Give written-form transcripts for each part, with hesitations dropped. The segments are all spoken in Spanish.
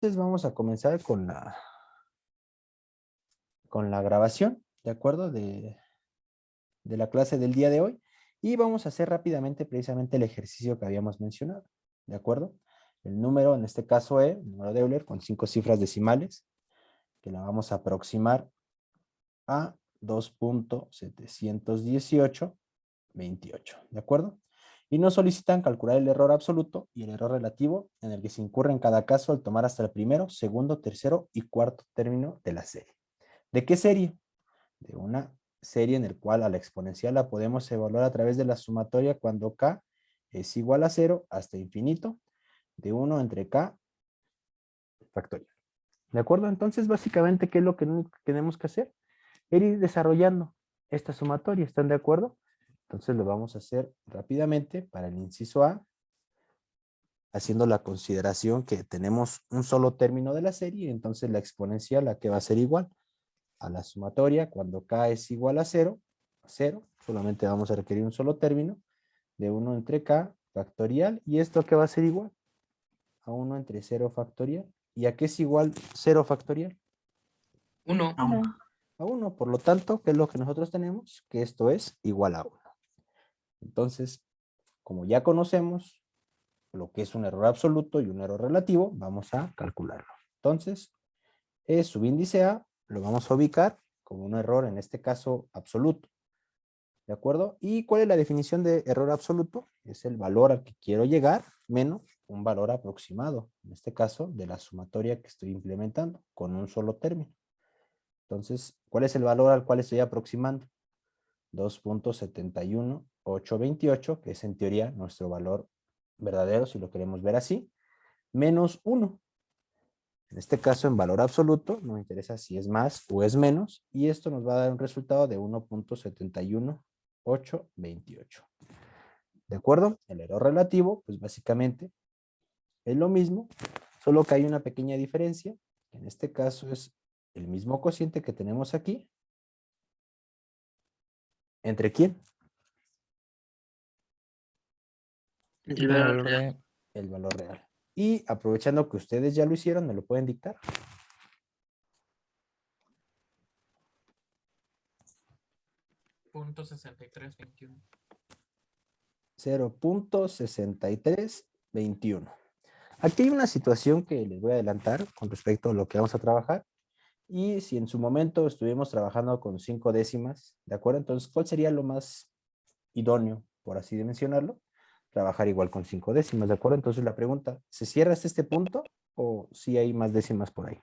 Entonces vamos a comenzar con la grabación, ¿de acuerdo? De la clase del día de hoy. Y vamos a hacer rápidamente precisamente el ejercicio que habíamos mencionado, ¿de acuerdo? El número, en este caso es el número de Euler con 5 cifras decimales, que la vamos a aproximar a 2.718.28, ¿de acuerdo? Y nos solicitan calcular el error absoluto y el error relativo en el que se incurre en cada caso al tomar hasta el primero, segundo, tercero y cuarto término de la serie. ¿De qué serie? De una serie en el cual a la exponencial la podemos evaluar a través de la sumatoria cuando k es igual a 0 hasta infinito, de 1 entre k factorial. ¿De acuerdo? Entonces, básicamente, ¿qué es lo que tenemos que hacer? Ir desarrollando esta sumatoria, ¿están de acuerdo? Entonces lo vamos a hacer rápidamente para el inciso A, haciendo la consideración que tenemos un solo término de la serie, entonces la exponencial a que va a ser igual a la sumatoria cuando k es igual a 0, solamente vamos a requerir un solo término, de 1 entre k factorial, y esto que va a ser igual a 1 entre 0 factorial. ¿Y a qué es igual 0 factorial? 1. A 1, por lo tanto, ¿qué es lo que nosotros tenemos? Que esto es igual a 1. Entonces, como ya conocemos lo que es un error absoluto y un error relativo, vamos a calcularlo. Entonces, subíndice A lo vamos a ubicar como un error, en este caso, absoluto. ¿De acuerdo? ¿Y cuál es la definición de error absoluto? Es el valor al que quiero llegar menos un valor aproximado, en este caso, de la sumatoria que estoy implementando con un solo término. Entonces, ¿cuál es el valor al cual estoy aproximando? 2.71828, que es en teoría nuestro valor verdadero, si lo queremos ver así, menos 1. En este caso, en valor absoluto, no me interesa si es más o es menos, y esto nos va a dar un resultado de 1.71828. ¿De acuerdo? El error relativo, pues básicamente es lo mismo, solo que hay una pequeña diferencia. En este caso es el mismo cociente que tenemos aquí. ¿Entre quién? El valor real. El valor real. Y aprovechando que ustedes ya lo hicieron, ¿me lo pueden dictar? 0.6321. 0.6321. Aquí hay una situación que les voy a adelantar con respecto a lo que vamos a trabajar. Y si en su momento estuvimos trabajando con 5 décimas, ¿de acuerdo? Entonces, ¿cuál sería lo más idóneo, por así de mencionarlo? Trabajar igual con 5 décimas, ¿de acuerdo? Entonces la pregunta, ¿se cierra hasta este punto o si hay más décimas por ahí?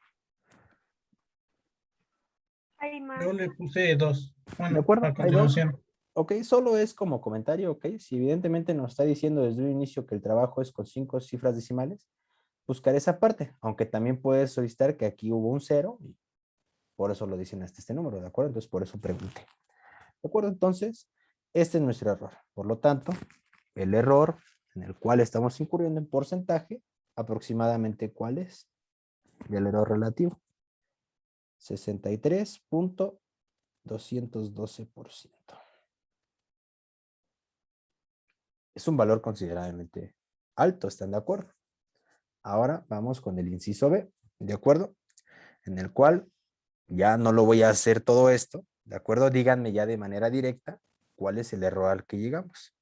Hay más. Yo le puse 2. ¿De Bueno, acuerdo? a Hay dos. continuación. Ok, solo es como comentario, ok. Si evidentemente nos está diciendo desde un inicio que el trabajo es con 5 cifras decimales, buscar esa parte, aunque también puedes solicitar que aquí hubo un 0 y por eso lo dicen hasta este número, ¿de acuerdo? Entonces por eso pregunté. ¿De acuerdo? Entonces, este es nuestro error. Por lo tanto, el error en el cual estamos incurriendo en porcentaje, aproximadamente, ¿cuál es? Del error relativo. 63.212%. Es un valor considerablemente alto, ¿están de acuerdo? Ahora vamos con el inciso B, ¿de acuerdo? En el cual ya no lo voy a hacer todo esto, ¿de acuerdo? Díganme ya de manera directa cuál es el error al que llegamos.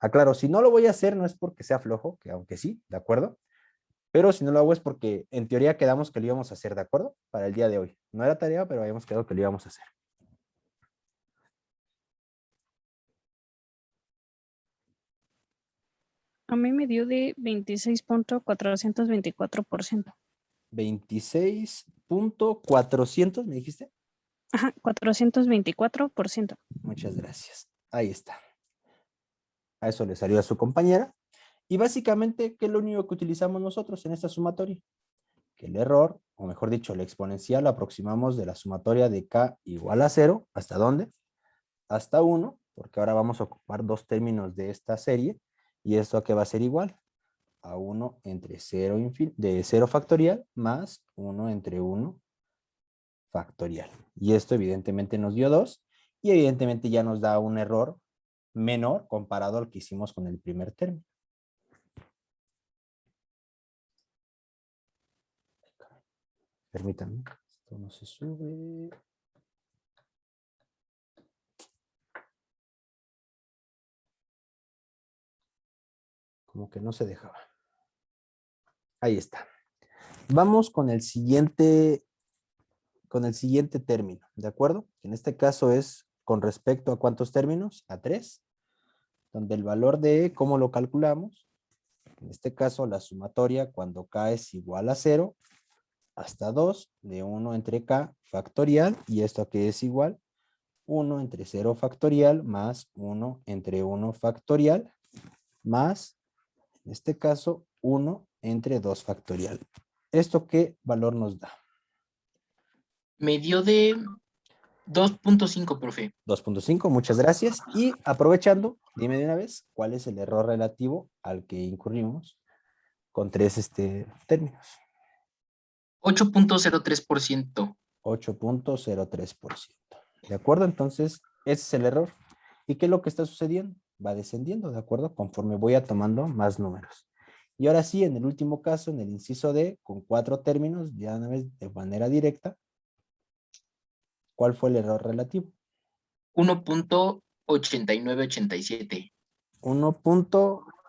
Aclaro, si no lo voy a hacer no es porque sea flojo, que aunque sí, ¿de acuerdo? Pero si no lo hago es porque en teoría quedamos que lo íbamos a hacer, ¿de acuerdo? Para el día de hoy. No era tarea, pero habíamos quedado que lo íbamos a hacer. A mí me dio de 26.424%. 26.400, ¿me dijiste? Ajá, 424%. Muchas gracias. Ahí está. A eso le salió a su compañera. Y básicamente, ¿qué es lo único que utilizamos nosotros en esta sumatoria? Que el error, o mejor dicho, la exponencial, la aproximamos de la sumatoria de k igual a 0. ¿Hasta dónde? Hasta 1, porque ahora vamos a ocupar dos términos de esta serie. ¿Y esto a qué va a ser igual? A 1 entre 0, de 0 factorial más 1 entre 1 factorial. Y esto evidentemente nos dio 2 y evidentemente ya nos da un error menor comparado al que hicimos con el primer término. Permítanme. Esto no se sube. Como que no se dejaba. Ahí está. Vamos con el siguiente término, ¿de acuerdo? En este caso es con respecto a ¿cuántos términos? A 3, donde el valor de ¿cómo lo calculamos? En este caso la sumatoria cuando k es igual a 0 hasta 2 de 1 entre k factorial, y esto que es igual 1 entre 0 factorial más 1 entre 1 factorial más, en este caso, 1 entre 2 factorial. ¿Esto qué valor nos da? Me dio de 2.5, profe. 2.5, muchas gracias. Y aprovechando, dime de una vez, ¿cuál es el error relativo al que incurrimos con 3 términos? 8.03%. 8.03%. ¿De acuerdo? Entonces, ese es el error. ¿Y qué es lo que está sucediendo? Va descendiendo, ¿de acuerdo? Conforme voy a tomando más números. Y ahora sí, en el último caso, en el inciso D, con 4 términos, ya una vez de manera directa, ¿cuál fue el error relativo? 1.8987. 1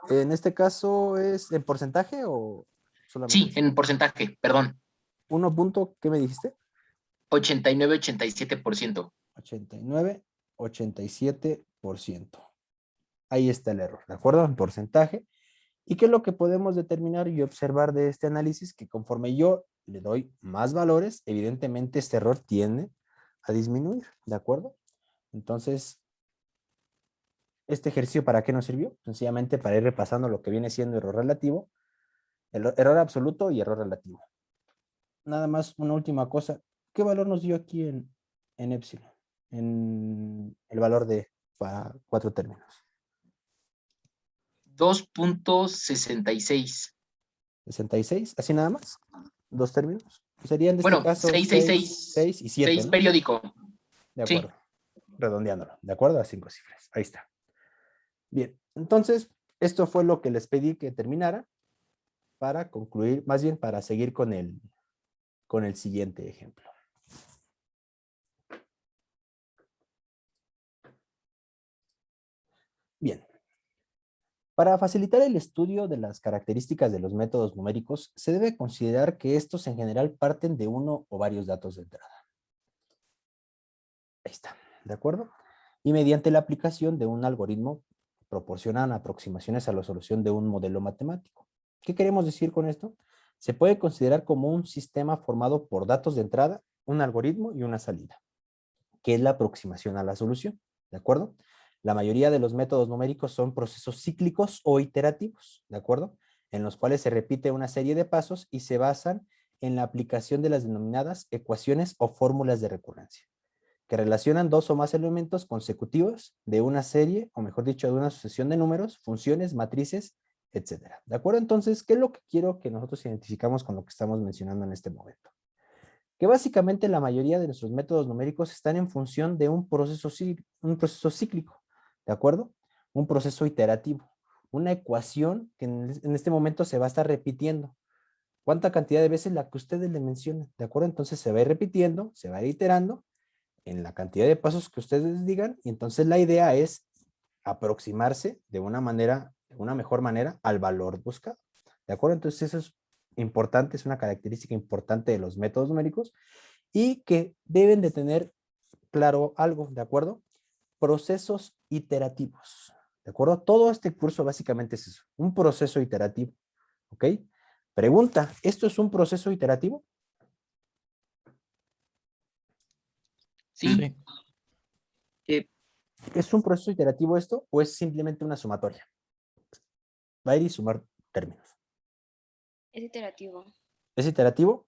en este caso, ¿es en porcentaje o solamente? Sí, en porcentaje, perdón. 1 ¿qué me dijiste? 89,87%. 89, 87%. Ahí está el error, ¿de acuerdo? En porcentaje. ¿Y qué es lo que podemos determinar y observar de este análisis? Que conforme yo le doy más valores, evidentemente este error tiende a disminuir, ¿de acuerdo? Entonces, ¿este ejercicio para qué nos sirvió? Sencillamente para ir repasando lo que viene siendo error relativo, error absoluto y error relativo. Nada más una última cosa. ¿Qué valor nos dio aquí en epsilon? En el valor de para 4 términos. 2.66. 66, así nada más. 2 términos. Serían de este Bueno, caso 6, 666. 6 y 7, 6 ¿no? periódico. De Sí. acuerdo. Redondeándolo. De acuerdo a 5 cifras. Ahí está. Bien. Entonces, esto fue lo que les pedí que terminara para concluir, más bien para seguir con el siguiente ejemplo. Bien. Para facilitar el estudio de las características de los métodos numéricos, se debe considerar que estos en general parten de uno o varios datos de entrada. Ahí está, ¿de acuerdo? Y mediante la aplicación de un algoritmo proporcionan aproximaciones a la solución de un modelo matemático. ¿Qué queremos decir con esto? Se puede considerar como un sistema formado por datos de entrada, un algoritmo y una salida, que es la aproximación a la solución, ¿de acuerdo? La mayoría de los métodos numéricos son procesos cíclicos o iterativos, ¿de acuerdo? En los cuales se repite una serie de pasos y se basan en la aplicación de las denominadas ecuaciones o fórmulas de recurrencia, que relacionan dos o más elementos consecutivos de una serie, o mejor dicho, de una sucesión de números, funciones, matrices, etcétera. ¿De acuerdo? Entonces, ¿qué es lo que quiero que nosotros identificamos con lo que estamos mencionando en este momento? Que básicamente la mayoría de nuestros métodos numéricos están en función de un proceso cíclico, ¿de acuerdo? Un proceso iterativo, una ecuación que en este momento se va a estar repitiendo. ¿Cuánta cantidad de veces la que ustedes le mencionen? ¿De acuerdo? Entonces se va a ir repitiendo, se va a ir iterando en la cantidad de pasos que ustedes digan, y entonces la idea es aproximarse de una manera, de una mejor manera al valor buscado. ¿De acuerdo? Entonces eso es importante, es una característica importante de los métodos numéricos y que deben de tener claro algo, ¿de acuerdo? Procesos iterativos, ¿de acuerdo? Todo este curso básicamente es eso, un proceso iterativo, ¿ok? Pregunta, ¿esto es un proceso iterativo? Sí. ¿Es un proceso iterativo esto o es simplemente una sumatoria? Va a ir y sumar términos. Es iterativo. ¿Es iterativo?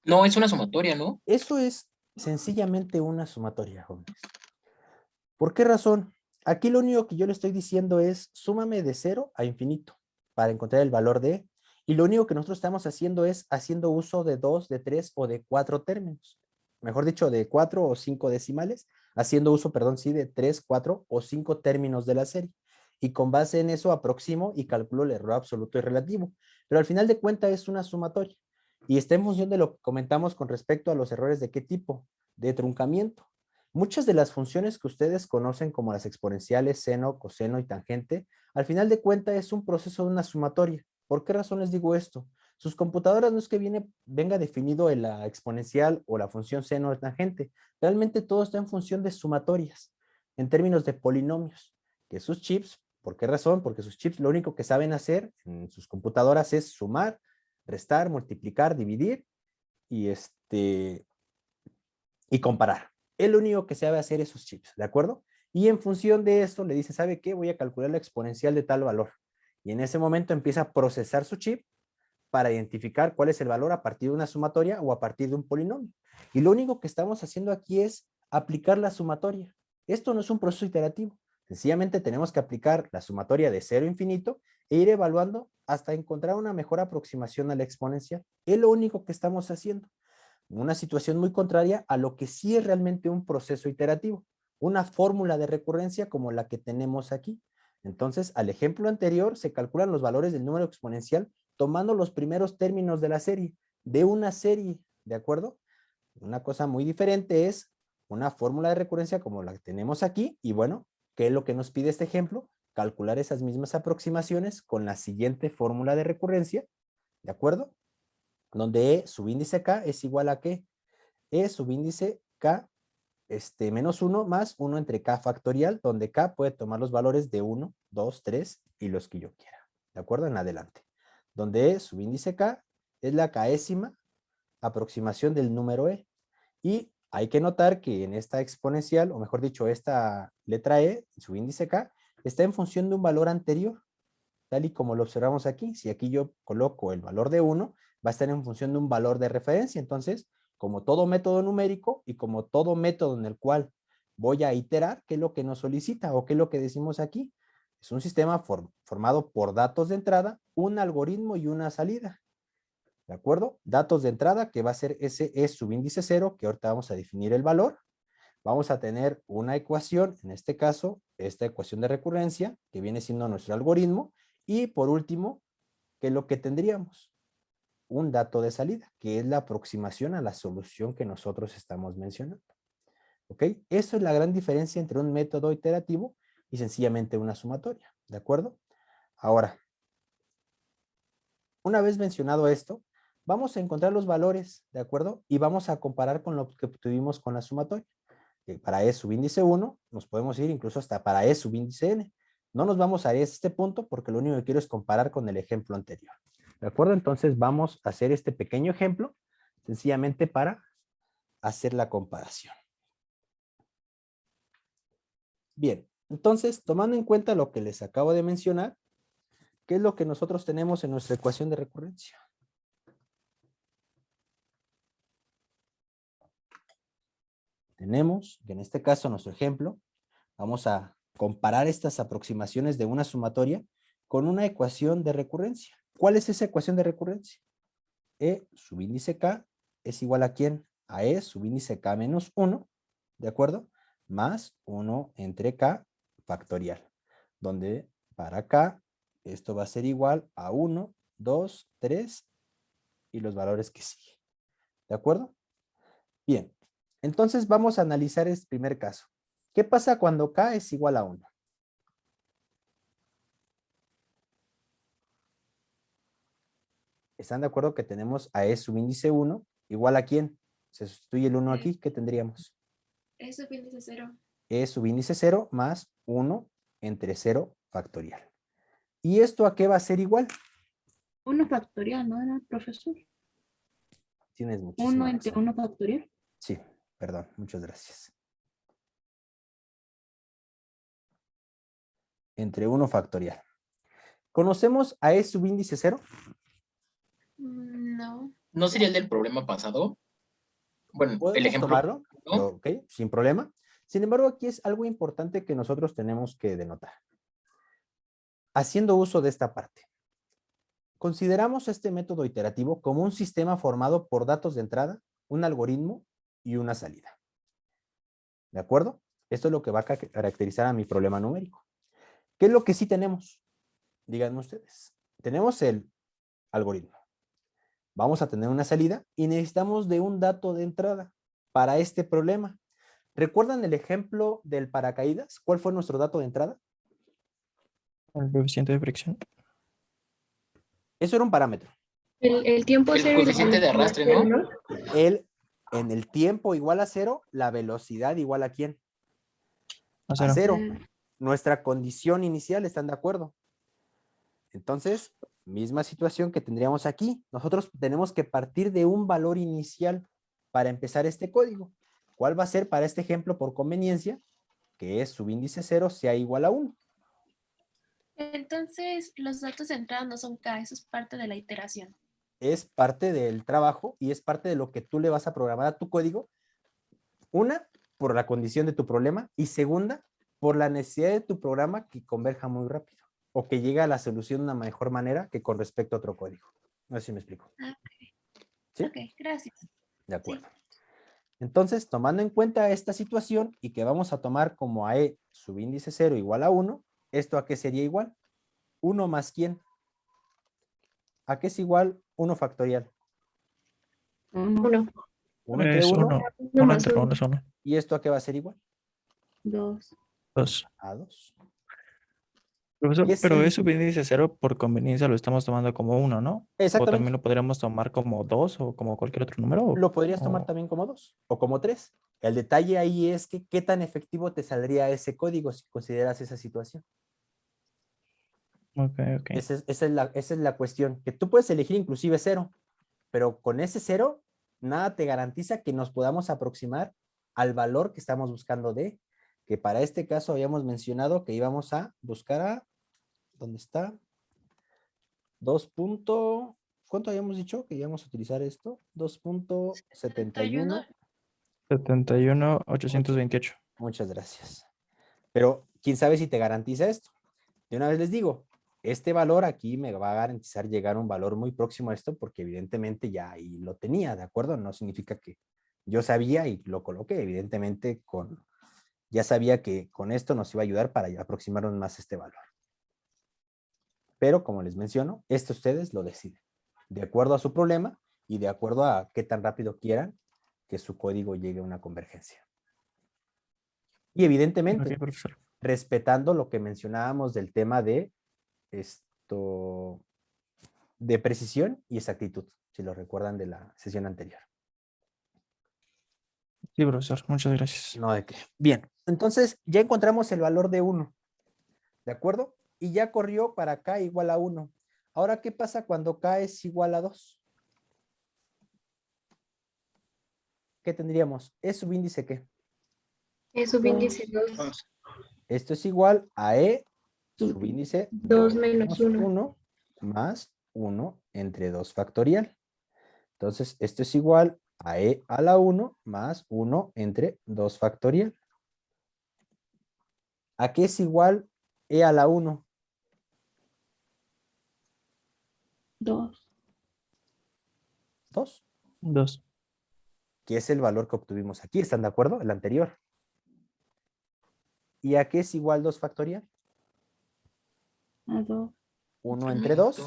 No, es una sumatoria, ¿no? Eso es sencillamente una sumatoria, jóvenes. ¿Por qué razón? Aquí lo único que yo le estoy diciendo es súmame de 0 a infinito para encontrar el valor de, y lo único que nosotros estamos haciendo es haciendo uso de 2, de 3 o de 4 términos. Mejor dicho, de 4 o 5 decimales, haciendo uso, perdón, sí, de 3, 4 o 5 términos de la serie. y con base en eso aproximo y calculo el error absoluto y relativo. Pero al final de cuentas es una sumatoria y está en función de lo que comentamos con respecto a los errores de qué tipo, de truncamiento. Muchas de las funciones que ustedes conocen como las exponenciales, seno, coseno y tangente, al final de cuentas es un proceso de una sumatoria. ¿Por qué razón les digo esto? Sus computadoras no es que venga definido en la exponencial o la función seno o tangente. Realmente todo está en función de sumatorias, en términos de polinomios, que sus chips, ¿por qué razón? Porque sus chips lo único que saben hacer en sus computadoras es sumar, restar, multiplicar, dividir y, y comparar. Es lo único que sabe hacer esos chips, ¿de acuerdo? Y en función de esto le dice, ¿sabe qué? Voy a calcular la exponencial de tal valor. Y en ese momento empieza a procesar su chip para identificar cuál es el valor a partir de una sumatoria o a partir de un polinomio. Y lo único que estamos haciendo aquí es aplicar la sumatoria. Esto no es un proceso iterativo. Sencillamente tenemos que aplicar la sumatoria de 0 a infinito e ir evaluando hasta encontrar una mejor aproximación a la exponencial. Es lo único que estamos haciendo. Una situación muy contraria a lo que sí es realmente un proceso iterativo, una fórmula de recurrencia como la que tenemos aquí. Entonces, al ejemplo anterior, se calculan los valores del número exponencial tomando los primeros términos de la serie, de una serie, ¿de acuerdo? Una cosa muy diferente es una fórmula de recurrencia como la que tenemos aquí, y bueno, ¿qué es lo que nos pide este ejemplo? Calcular esas mismas aproximaciones con la siguiente fórmula de recurrencia, ¿de acuerdo? Donde E subíndice K es igual a ¿qué? E subíndice K menos 1 más 1 entre K factorial, donde K puede tomar los valores de 1, 2, 3 y los que yo quiera, ¿de acuerdo? En adelante. Donde E subíndice K es la késima aproximación del número E. Y hay que notar que en esta exponencial, o mejor dicho, esta letra E, subíndice K, está en función de un valor anterior, tal y como lo observamos aquí. Si aquí yo coloco el valor de 1, va a estar en función de un valor de referencia. Entonces, como todo método numérico y como todo método en el cual voy a iterar, ¿qué es lo que nos solicita o qué es lo que decimos aquí? Es un sistema formado por datos de entrada, un algoritmo y una salida. ¿De acuerdo? Datos de entrada, que va a ser ese E subíndice 0, que ahorita vamos a definir el valor. Vamos a tener una ecuación, en este caso, esta ecuación de recurrencia, que viene siendo nuestro algoritmo. Y por último, ¿qué es lo que tendríamos? Un dato de salida, que es la aproximación a la solución que nosotros estamos mencionando. ¿Ok? Eso es la gran diferencia entre un método iterativo y sencillamente una sumatoria. ¿De acuerdo? Ahora, una vez mencionado esto, vamos a encontrar los valores, ¿de acuerdo? Y vamos a comparar con lo que obtuvimos con la sumatoria. Para E subíndice 1, nos podemos ir incluso hasta para E subíndice n. No nos vamos a este punto porque lo único que quiero es comparar con el ejemplo anterior. ¿De acuerdo? Entonces vamos a hacer este pequeño ejemplo, sencillamente para hacer la comparación. Bien, entonces, tomando en cuenta lo que les acabo de mencionar, ¿qué es lo que nosotros tenemos en nuestra ecuación de recurrencia? Tenemos, que en este caso, nuestro ejemplo, vamos a comparar estas aproximaciones de una sumatoria con una ecuación de recurrencia. ¿Cuál es esa ecuación de recurrencia? E subíndice K es igual a ¿quién? A E subíndice K menos 1, ¿de acuerdo? Más 1 entre K factorial, donde para K esto va a ser igual a 1, 2, 3 y los valores que siguen, ¿de acuerdo? Bien, entonces vamos a analizar este primer caso. ¿Qué pasa cuando K es igual a 1? ¿Están de acuerdo que tenemos a E subíndice 1 igual a quién? Se sustituye el 1 aquí, ¿qué tendríamos? E subíndice 0. E subíndice 0 más 1 entre 0 factorial. ¿Y esto a qué va a ser igual? 1 factorial, ¿no era, profesor? Tienes muchísima 1 entre razón. 1 factorial. Sí, perdón, muchas gracias. Entre 1 factorial. ¿Conocemos a E subíndice 0? No. ¿No sería el del problema pasado? Bueno, el Podemos ejemplo, tomarlo, ¿no? ok, sin problema. Sin embargo, aquí es algo importante que nosotros tenemos que denotar. Haciendo uso de esta parte. Consideramos este método iterativo como un sistema formado por datos de entrada, un algoritmo y una salida. ¿De acuerdo? Esto es lo que va a caracterizar a mi problema numérico. ¿Qué es lo que sí tenemos? Díganme ustedes. Tenemos el algoritmo. Vamos a tener una salida y necesitamos de un dato de entrada para este problema. ¿Recuerdan el ejemplo del paracaídas? ¿Cuál fue nuestro dato de entrada? El coeficiente de fricción. Eso era un parámetro. El tiempo El cero y la coeficiente de velocidad arrastre, ¿no? cero, En el tiempo igual a 0, la velocidad igual a ¿quién? A A cero. 0. Nuestra condición inicial, ¿están de acuerdo? Entonces, misma situación que tendríamos aquí. Nosotros tenemos que partir de un valor inicial para empezar este código. ¿Cuál va a ser para este ejemplo por conveniencia? Que es subíndice 0 sea igual a 1. Entonces, los datos de entrada no son K, eso es parte de la iteración. Es parte del trabajo y es parte de lo que tú le vas a programar a tu código. Una, por la condición de tu problema, y segunda, por la necesidad de tu programa que converja muy rápido o que llegue a la solución de una mejor manera que con respecto a otro código. No sé si me explico. ¿Sí? Ok, gracias. De acuerdo. Entonces, tomando en cuenta esta situación y que vamos a tomar como a E subíndice 0 igual a 1, ¿esto a qué sería igual? 1 más ¿quién? ¿A qué es igual 1 factorial? 1. 1 entre Es 1. 1. 1 1 más entre 1 1. es 1. ¿Y esto a qué va a ser igual? 2. 2. A 2. Profesor, Y es pero el- es subíndice 0 por conveniencia lo estamos tomando como 1, ¿no? O Exactamente. también lo podríamos tomar como 2 o como cualquier otro número. Lo podrías tomar o- también como 2 o como 3. El detalle ahí es que qué tan efectivo te saldría ese código si consideras esa situación. Ok, ok. Esa es la cuestión, que tú puedes elegir inclusive 0, pero con ese 0 nada te garantiza que nos podamos aproximar al valor que estamos buscando de, que para este caso habíamos mencionado que íbamos a buscar a, ¿dónde está? 2. ¿Cuánto habíamos dicho que íbamos a utilizar esto? 2.71. 71,828. Muchas gracias. Pero quién sabe si te garantiza esto. De una vez les digo, este valor aquí me va a garantizar llegar a un valor muy próximo a esto porque evidentemente ya ahí lo tenía, ¿de acuerdo? No significa que yo sabía y lo coloqué, evidentemente ya sabía que con esto nos iba a ayudar para aproximarnos más a este valor. Pero como les menciono, esto ustedes lo deciden, de acuerdo a su problema y de acuerdo a qué tan rápido quieran que su código llegue a una convergencia. Y evidentemente, Ok, profesor. respetando lo que mencionábamos del tema de de precisión y exactitud, si lo recuerdan de la sesión anterior. Sí, profesor. Muchas gracias. No de qué. Bien, entonces ya encontramos el valor de 1, ¿de acuerdo? Y ya corrió para k igual a 1. Ahora, ¿qué pasa cuando k es igual a 2? ¿Qué tendríamos? ¿Es subíndice qué? Es subíndice 2. Esto es igual a e subíndice 2 menos 1. 1 más 1 entre 2 factorial. Entonces, esto es igual a e a la 1 más 1 entre 2 factorial. ¿A qué es igual e a la 1? 2. 2, 2. que es el valor que obtuvimos aquí. ¿Están de acuerdo? El anterior. ¿Y a qué es igual 2 factorial? A 2. 1 entre 2,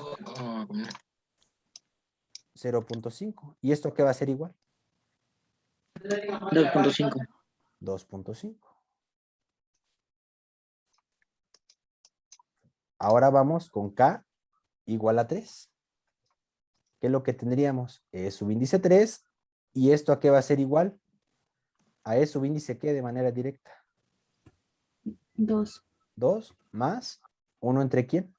0.5. ¿Y esto qué va a ser igual? 2.5. 2.5. Ahora vamos con k igual a 3. ¿Qué es lo que tendríamos? E subíndice 3. ¿Y esto a qué va a ser igual? A E subíndice qué de manera directa. 2. 2 más 1 entre quién?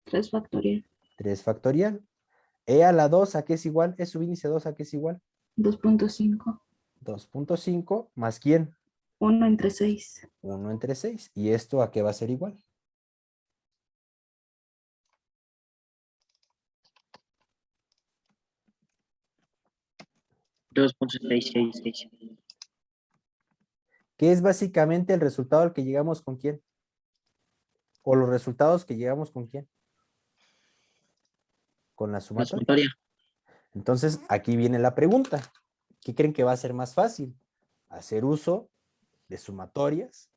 3 factorial. 3 factorial. E a la 2 a qué es igual? E subíndice 2 a qué es igual? 2.5. 2.5 más quién? 1 entre 6. 1 entre 6. ¿Y esto a qué va a ser igual? 2.666. Que es básicamente el resultado al que llegamos con quién. O los resultados que llegamos con quién. Con la La sumatoria. sumatoria. Entonces, aquí viene la pregunta. ¿Qué creen que va a ser más fácil? ¿Hacer uso de sumatorias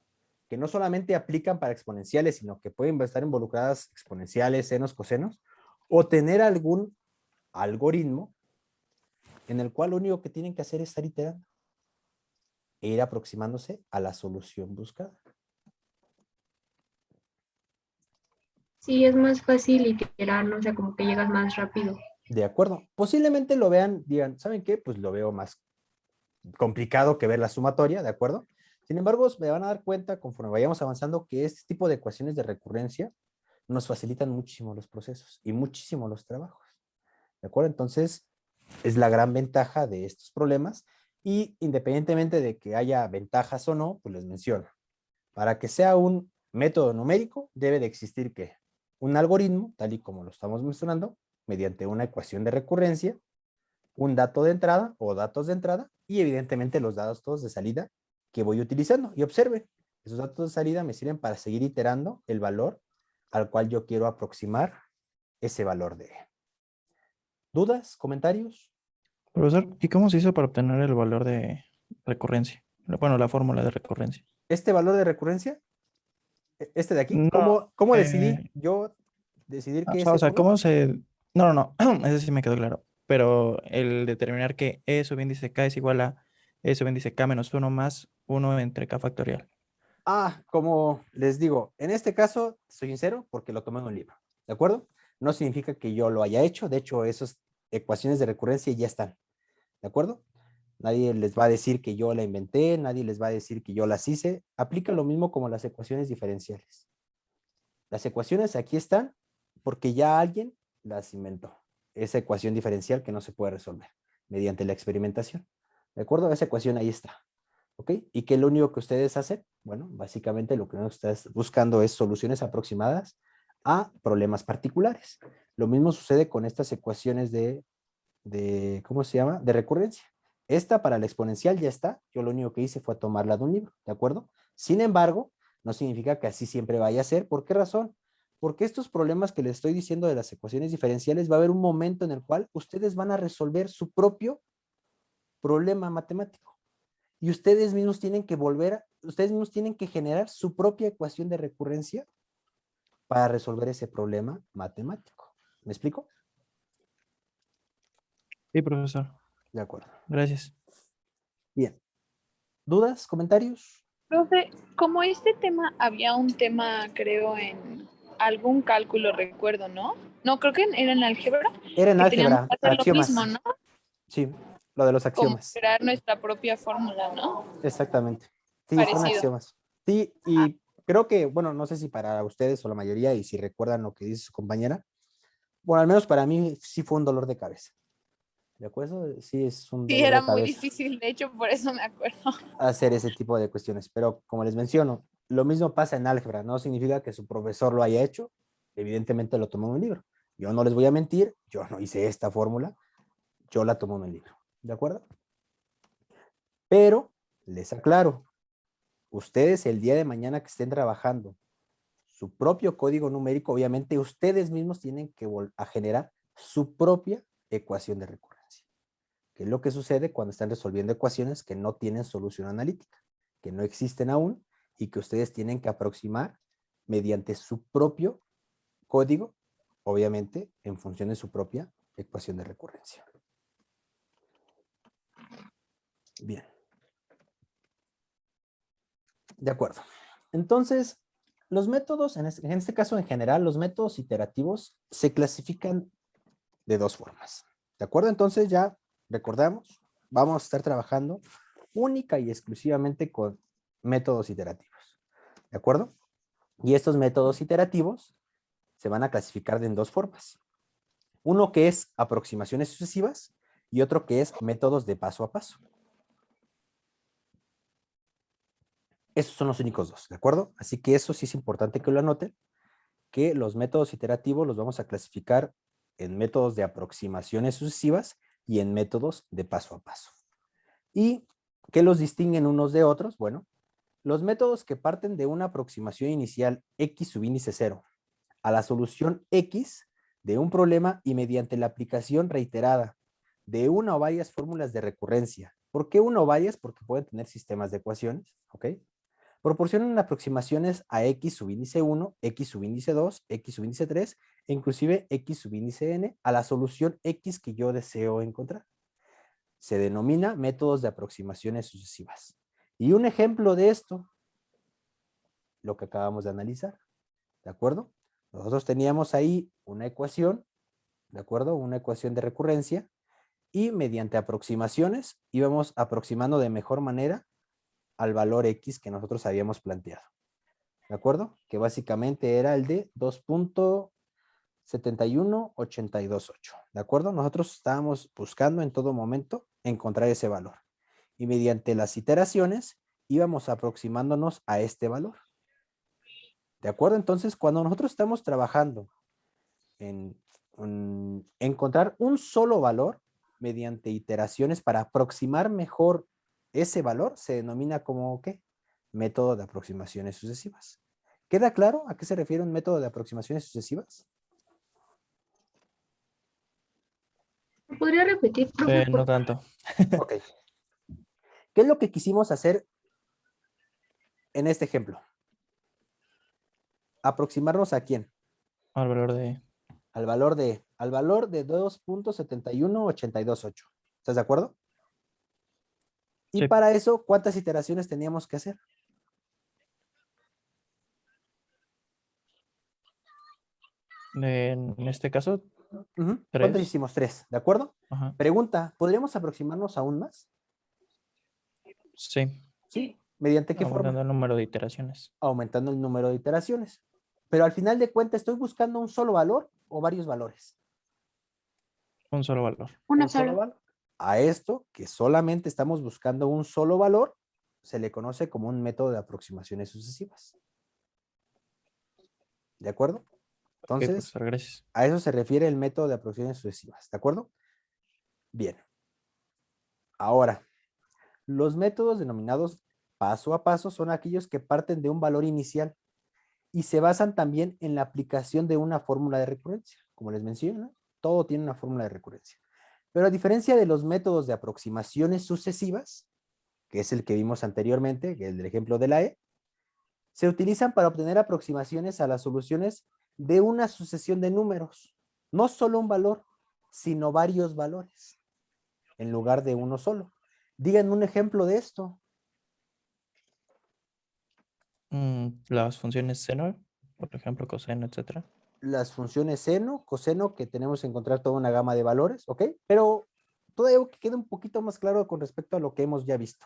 que no solamente aplican para exponenciales, sino que pueden estar involucradas exponenciales, senos, cosenos, o tener algún algoritmo en el cual lo único que tienen que hacer es estar iterando e ir aproximándose a la solución buscada. Sí, es más fácil iterar, ¿no? O sea, como que llegas más rápido. De acuerdo. Posiblemente lo vean, digan, ¿saben qué? Pues lo veo más complicado que ver la sumatoria, ¿de acuerdo? Sin embargo, me van a dar cuenta conforme vayamos avanzando que este tipo de ecuaciones de recurrencia nos facilitan muchísimo los procesos y muchísimo los trabajos, ¿de acuerdo? Entonces, es la gran ventaja de estos problemas y independientemente de que haya ventajas o no, pues les menciono. Para que sea un método numérico, debe de existir ¿qué? Un algoritmo, tal y como lo estamos mencionando, mediante una ecuación de recurrencia, un dato de entrada o datos de entrada y evidentemente los datos de salida que voy utilizando. Y observen, esos datos de salida me sirven para seguir iterando el valor al cual yo quiero aproximar ese valor de. ¿Dudas? ¿Comentarios? Profesor, ¿y cómo se hizo para obtener el valor de recurrencia? Bueno, la fórmula de recurrencia. Este valor de recurrencia, este de aquí, No, ¿cómo decidí eh, yo decidir o que sea, es o sea, F1? ¿cómo se...? No, no, no, ese sí me quedó claro. Pero el determinar que E subíndice K es igual a E subíndice K menos 1 más 1 entre K factorial. Como les digo, en este caso, soy sincero, porque lo tomé en un libro, ¿de acuerdo? No significa que yo lo haya hecho, de hecho, esas ecuaciones de recurrencia ya están, ¿de acuerdo? Nadie les va a decir que yo la inventé, nadie les va a decir que yo las hice. Aplica lo mismo como las ecuaciones diferenciales. Las ecuaciones aquí están porque ya alguien las inventó. Esa ecuación diferencial que no se puede resolver mediante la experimentación. ¿De acuerdo? Esa ecuación ahí está. ¿Ok? ¿Y qué es lo único que ustedes hacen? Bueno, básicamente lo que ustedes buscando es soluciones aproximadas a problemas particulares. Lo mismo sucede con estas ecuaciones ¿cómo se llama? De recurrencia. Esta para la exponencial ya está. Yo lo único que hice fue tomarla de un libro, ¿de acuerdo? Sin embargo, no significa que así siempre vaya a ser. ¿Por qué razón? Porque estos problemas que les estoy diciendo de las ecuaciones diferenciales va a haber un momento en el cual ustedes van a resolver su propio problema matemático. Y ustedes mismos tienen que generar su propia ecuación de recurrencia para resolver ese problema matemático. ¿Me explico? Sí, profesor. De acuerdo. Gracias. Bien. ¿Dudas? ¿Comentarios? Profe, como este tema, había un tema, creo, en algún cálculo, recuerdo, ¿no? No, creo que era en álgebra, Era en que teníamos álgebra, que hacer lo mismo, axiomas. ¿no? Sí, lo de los Como axiomas. crear nuestra propia fórmula, ¿no? Exactamente. Sí, son Parecido. axiomas. Sí, y creo que, bueno, no sé si para ustedes o la mayoría, y si recuerdan lo que dice su compañera, bueno, al menos para mí sí fue un dolor de cabeza. ¿De acuerdo? Sí, es un Sí, dolor era de muy cabeza difícil, de hecho, por eso me acuerdo. hacer ese tipo de cuestiones. Pero como les menciono, lo mismo pasa en álgebra. No significa que su profesor lo haya hecho. Evidentemente lo tomó en un libro. Yo no les voy a mentir, yo no hice esta fórmula, yo la tomo en un libro. ¿De acuerdo? Pero les aclaro, ustedes el día de mañana que estén trabajando su propio código numérico, obviamente ustedes mismos tienen que a generar su propia ecuación de recurrencia, que es lo que sucede cuando están resolviendo ecuaciones que no tienen solución analítica, que no existen aún y que ustedes tienen que aproximar mediante su propio código, obviamente en función de su propia ecuación de recurrencia. Bien. De acuerdo. Entonces, los métodos, en este caso en general, los métodos iterativos se clasifican de dos formas. ¿De acuerdo? Entonces ya recordamos, vamos a estar trabajando única y exclusivamente con métodos iterativos. ¿De acuerdo? Y estos métodos iterativos se van a clasificar en dos formas. Uno que es aproximaciones sucesivas y otro que es métodos de paso a paso. Esos son los únicos dos, ¿de acuerdo? Así que eso sí es importante que lo anoten, que los métodos iterativos los vamos a clasificar en métodos de aproximaciones sucesivas y en métodos de paso a paso. ¿Y qué los distinguen unos de otros? Bueno, los métodos que parten de una aproximación inicial X subíndice 0 a la solución X de un problema y mediante la aplicación reiterada de una o varias fórmulas de recurrencia. ¿Por qué una o varias? Porque pueden tener sistemas de ecuaciones, ¿ok? proporcionan aproximaciones a X subíndice 1, X subíndice 2, X subíndice 3 e inclusive X subíndice N a la solución X que yo deseo encontrar. Se denomina métodos de aproximaciones sucesivas. Y un ejemplo de esto, lo que acabamos de analizar, ¿de acuerdo? Nosotros teníamos ahí una ecuación, ¿de acuerdo? Una ecuación de recurrencia y mediante aproximaciones íbamos aproximando de mejor manera al valor X que nosotros habíamos planteado. ¿De acuerdo? Que básicamente era el de 2.71828. ¿De acuerdo? Nosotros estábamos buscando en todo momento encontrar ese valor. Y mediante las iteraciones íbamos aproximándonos a este valor. ¿De acuerdo? Entonces, cuando nosotros estamos trabajando en encontrar un solo valor mediante iteraciones para aproximar mejor ese valor, se denomina como ¿qué? Método de aproximaciones sucesivas. ¿Queda claro a qué se refiere un método de aproximaciones sucesivas? ¿Podría repetir, profe? No tanto. Ok. ¿Qué es lo que quisimos hacer en este ejemplo? ¿Aproximarnos a quién? Al valor de... Al valor de 2.71828. ¿Estás de acuerdo? Y Sí. para eso, ¿cuántas iteraciones teníamos que hacer? En este caso, ¿Cuántas 3. hicimos? 3, ¿de acuerdo? Ajá. Pregunta, ¿podríamos aproximarnos aún más? Sí. Sí. ¿Mediante qué Aumentando forma? el número de iteraciones. Aumentando el número de iteraciones. Pero al final de cuentas, ¿estoy buscando un solo valor o varios valores? Un solo valor. Uno Un solo solo. valor. A esto, que solamente estamos buscando un solo valor, se le conoce como un método de aproximaciones sucesivas. ¿De acuerdo? Ok, Entonces, profesor, gracias. a eso se refiere el método de aproximaciones sucesivas. ¿De acuerdo? Bien. Ahora, los métodos denominados paso a paso son aquellos que parten de un valor inicial y se basan también en la aplicación de una fórmula de recurrencia. Como les menciono, todo tiene una fórmula de recurrencia. Pero a diferencia de los métodos de aproximaciones sucesivas, que es el que vimos anteriormente, que es el del ejemplo de la E, se utilizan para obtener aproximaciones a las soluciones de una sucesión de números. No solo un valor, sino varios valores, en lugar de uno solo. Díganme un ejemplo de esto. Las funciones seno, por ejemplo, coseno, etcétera. Las funciones seno, coseno, que tenemos que encontrar toda una gama de valores, ¿ok? Pero todavía que quede un poquito más claro con respecto a lo que hemos ya visto.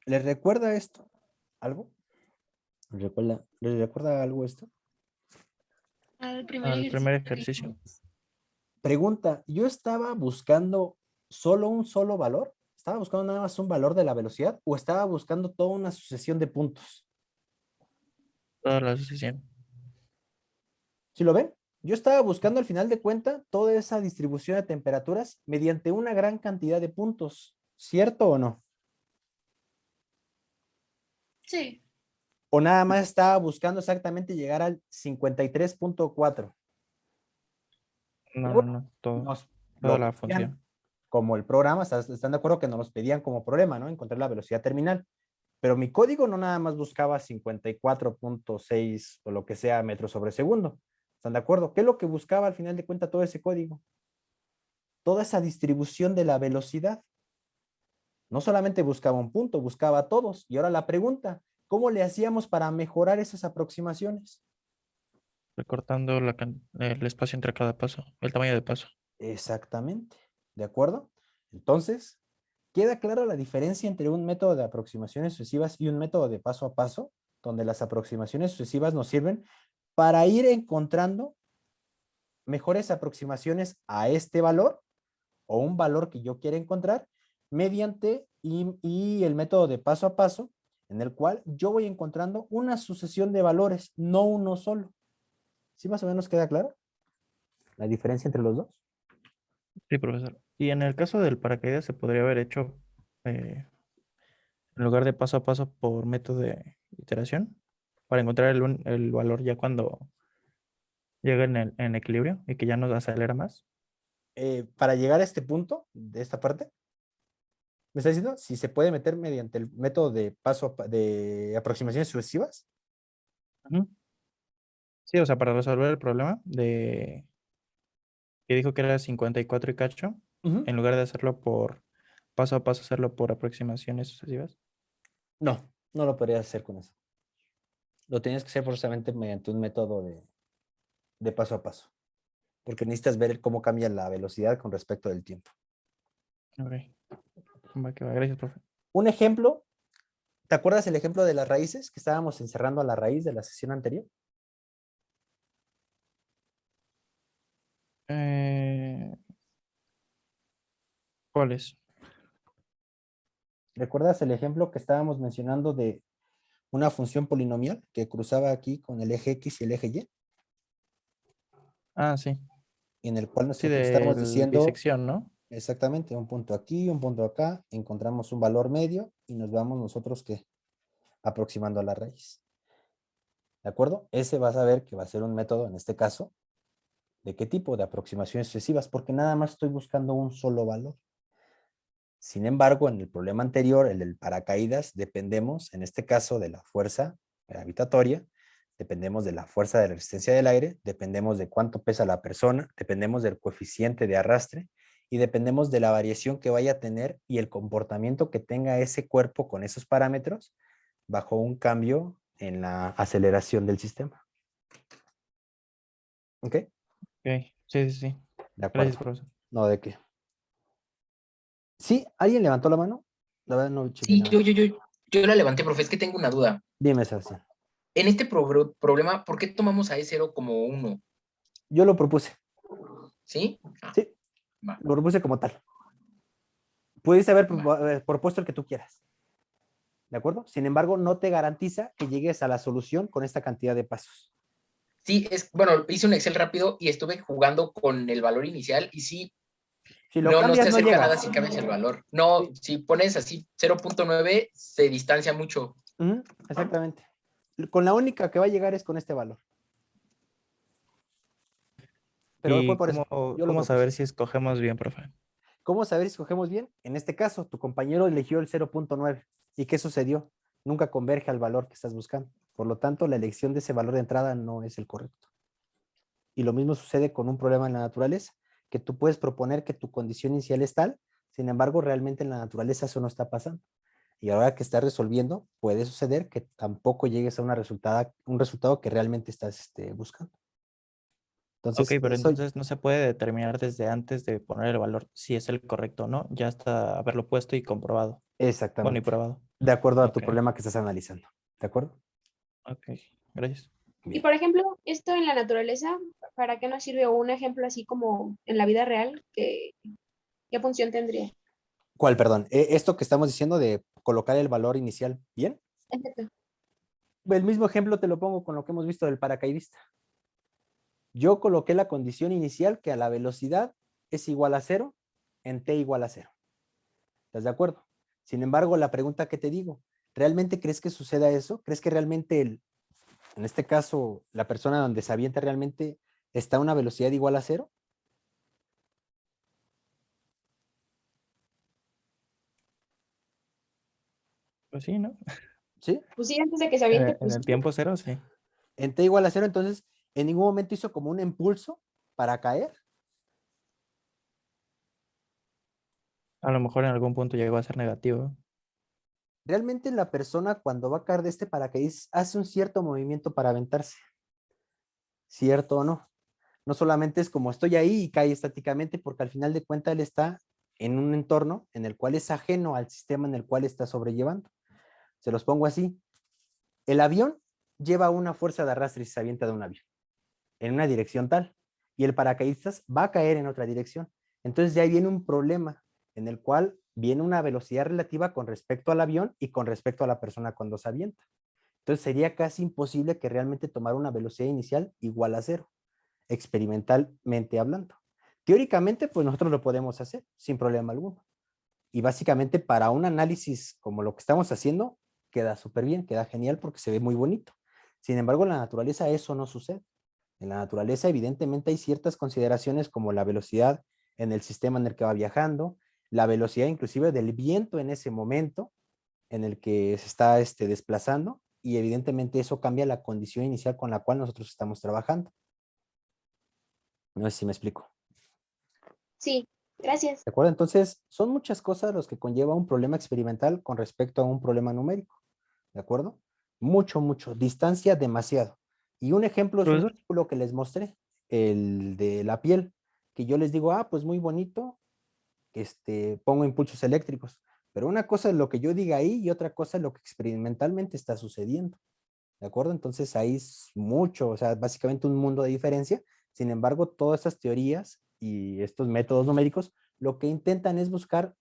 ¿Les recuerda esto algo? ¿Les recuerda algo esto? Al primer Al ejercicio. primer que ejercicio. vimos. Pregunta, ¿yo estaba buscando solo un solo valor? ¿Estaba buscando nada más un valor de la velocidad o estaba buscando toda una sucesión de puntos? Toda la sucesión. ¿Sí lo ven? Yo estaba buscando al final de cuentas toda esa distribución de temperaturas mediante una gran cantidad de puntos. ¿Cierto o no? Sí. ¿O nada más estaba buscando exactamente llegar al 53.4? No. Todo, Nos toda lo la pedían función. como el programa, ¿están de acuerdo que nos los pedían como problema, ¿no? Encontrar la velocidad terminal. Pero mi código no nada más buscaba 54.6 o lo que sea metros sobre segundo. ¿Están de acuerdo? ¿Qué es lo que buscaba al final de cuentas todo ese código? Toda esa distribución de la velocidad. No solamente buscaba un punto, buscaba todos. Y ahora la pregunta, ¿cómo le hacíamos para mejorar esas aproximaciones? Recortando el espacio entre cada paso, el tamaño de paso. Exactamente. ¿De acuerdo? Entonces, ¿queda clara la diferencia entre un método de aproximaciones sucesivas y un método de paso a paso? Donde las aproximaciones sucesivas nos sirven para ir encontrando mejores aproximaciones a este valor o un valor que yo quiera encontrar mediante y el método de paso a paso en el cual yo voy encontrando una sucesión de valores, no uno solo. ¿Sí más o menos queda claro? la diferencia entre los dos. Sí, profesor. Y en el caso del paracaídas se podría haber hecho en lugar de paso a paso por método de iteración para encontrar el valor ya cuando llega en equilibrio y que ya nos acelera más. Para llegar a este punto, de esta parte, ¿me está diciendo si se puede meter mediante el método de de aproximaciones sucesivas? Ujú. Sí, o sea, para resolver el problema de que dijo que era 54 y cacho, Ujú. en lugar de hacerlo por paso a paso, hacerlo por aproximaciones sucesivas. No, no lo podrías hacer con eso. Lo tienes que hacer forzosamente mediante un método de paso a paso, porque necesitas ver cómo cambia la velocidad con respecto del tiempo. Ok. Va que va. Gracias, profe. Un ejemplo, ¿te acuerdas el ejemplo de las raíces que estábamos encerrando a la raíz de la sesión anterior? ¿Cuál es? ¿Recuerdas el ejemplo que estábamos mencionando de una función polinomial que cruzaba aquí con el eje X y el eje Y? Ah, sí. En el cual Sí, nosotros estamos de diciendo bisección, ¿no? exactamente un punto aquí, un punto acá, encontramos un valor medio y nos vamos nosotros que aproximando a la raíz. ¿De acuerdo? Ese vas a ver que va a ser un método, en este caso, ¿de qué tipo? De aproximaciones sucesivas, porque nada más estoy buscando un solo valor. Sin embargo, en el problema anterior, el del paracaídas, dependemos, en este caso, de la fuerza gravitatoria, dependemos de la fuerza de resistencia del aire, dependemos de cuánto pesa la persona, dependemos del coeficiente de arrastre y dependemos de la variación que vaya a tener y el comportamiento que tenga ese cuerpo con esos parámetros bajo un cambio en la aceleración del sistema. ¿Ok? Ok. Sí, sí, sí. De Gracias, acuerdo. profesor. No, ¿de qué? ¿Sí? ¿Alguien levantó la mano? La verdad no chequé Sí, nada. yo la levanté, profe, es que tengo una duda. Dime, Sebastián. En este problema, ¿por qué tomamos a E0 como 1? Yo lo propuse. ¿Sí? Sí, Va, lo propuse como tal. Pudiste haber va. propuesto el que tú quieras. ¿De acuerdo? Sin embargo, no te garantiza que llegues a la solución con esta cantidad de pasos. Sí, bueno, hice un Excel rápido y estuve jugando con el valor inicial y sí, Si lo no cambias, se no acerca llegas. nada si cambias el valor. No, Sí. si pones así 0.9, se distancia mucho. Exactamente. Con la única que va a llegar es con este valor. Pero fue ¿Y por eso. Yo lo cómo propuse. saber si escogemos bien, profe? ¿Cómo saber si escogemos bien? En este caso, tu compañero eligió el 0.9. ¿Y qué sucedió? Nunca converge al valor que estás buscando. Por lo tanto, la elección de ese valor de entrada no es el correcto. Y lo mismo sucede con un problema en la naturaleza, que tú puedes proponer que tu condición inicial es tal, sin embargo, realmente en la naturaleza eso no está pasando. Y ahora que estás resolviendo, puede suceder que tampoco llegues a un resultado que realmente estás buscando. Ok, Entonces, pero eso entonces no se puede determinar desde antes de poner el valor si es el correcto o no, ya hasta haberlo puesto y comprobado. Bueno, y exactamente, probado. de acuerdo a tu Ok, problema que estás analizando. ¿De acuerdo? ok, gracias. Y Bien. por ejemplo, esto en la naturaleza, ¿para qué nos sirve? O un ejemplo así como en la vida real, ¿qué función tendría? ¿Cuál, perdón? Esto que estamos diciendo de colocar el valor inicial, ¿bien? Exacto. El mismo ejemplo te lo pongo con lo que hemos visto del paracaidista. Yo coloqué la condición inicial que a la velocidad es igual a 0 en t igual a 0. ¿Estás de acuerdo? Sin embargo, la pregunta que te digo, ¿realmente crees que suceda eso? ¿Crees que realmente, en este caso, la persona donde se avienta realmente está a una velocidad igual a 0? Pues sí, ¿no? ¿Sí? Pues sí, antes de que se aviente, En pues el sí, ¿no? tiempo cero, sí. En t igual a 0, entonces, en ningún momento hizo como un impulso para caer. A lo mejor en algún punto llegó a ser negativo. Realmente la persona cuando va a caer de este paracaídas hace un cierto movimiento para aventarse. ¿Cierto o no? No solamente es como estoy ahí y cae estáticamente, porque al final de cuentas él está en un entorno en el cual es ajeno al sistema en el cual está sobrellevando. Se los pongo así. El avión lleva una fuerza de arrastre si se avienta de un avión, en una dirección tal, y el paracaidistas va a caer en otra dirección. Entonces ya ahí viene un problema en el cual viene una velocidad relativa con respecto al avión y con respecto a la persona cuando se avienta. Entonces sería casi imposible que realmente tomara una velocidad inicial igual a 0. experimentalmente hablando. Teóricamente, pues nosotros lo podemos hacer sin problema alguno. Y básicamente para un análisis como lo que estamos haciendo, queda súper bien, queda genial porque se ve muy bonito. Sin embargo, en la naturaleza eso no sucede. En la naturaleza, evidentemente, hay ciertas consideraciones como la velocidad en el sistema en el que va viajando, la velocidad inclusive del viento en ese momento en el que se está desplazando, y evidentemente eso cambia la condición inicial con la cual nosotros estamos trabajando. No sé si me explico. Sí, gracias. ¿De acuerdo? Entonces, son muchas cosas los que conlleva un problema experimental con respecto a un problema numérico. ¿De acuerdo? Mucho, mucho. Distancia demasiado. Y un ejemplo es un Profesor, artículo que les mostré, el de la piel, que yo les digo, pues muy bonito, pongo impulsos eléctricos. Pero una cosa es lo que yo diga ahí y otra cosa es lo que experimentalmente está sucediendo. ¿De acuerdo? Entonces ahí es mucho, o sea, básicamente un mundo de diferencia. Sin embargo, todas estas teorías y estos métodos numéricos lo que intentan es buscar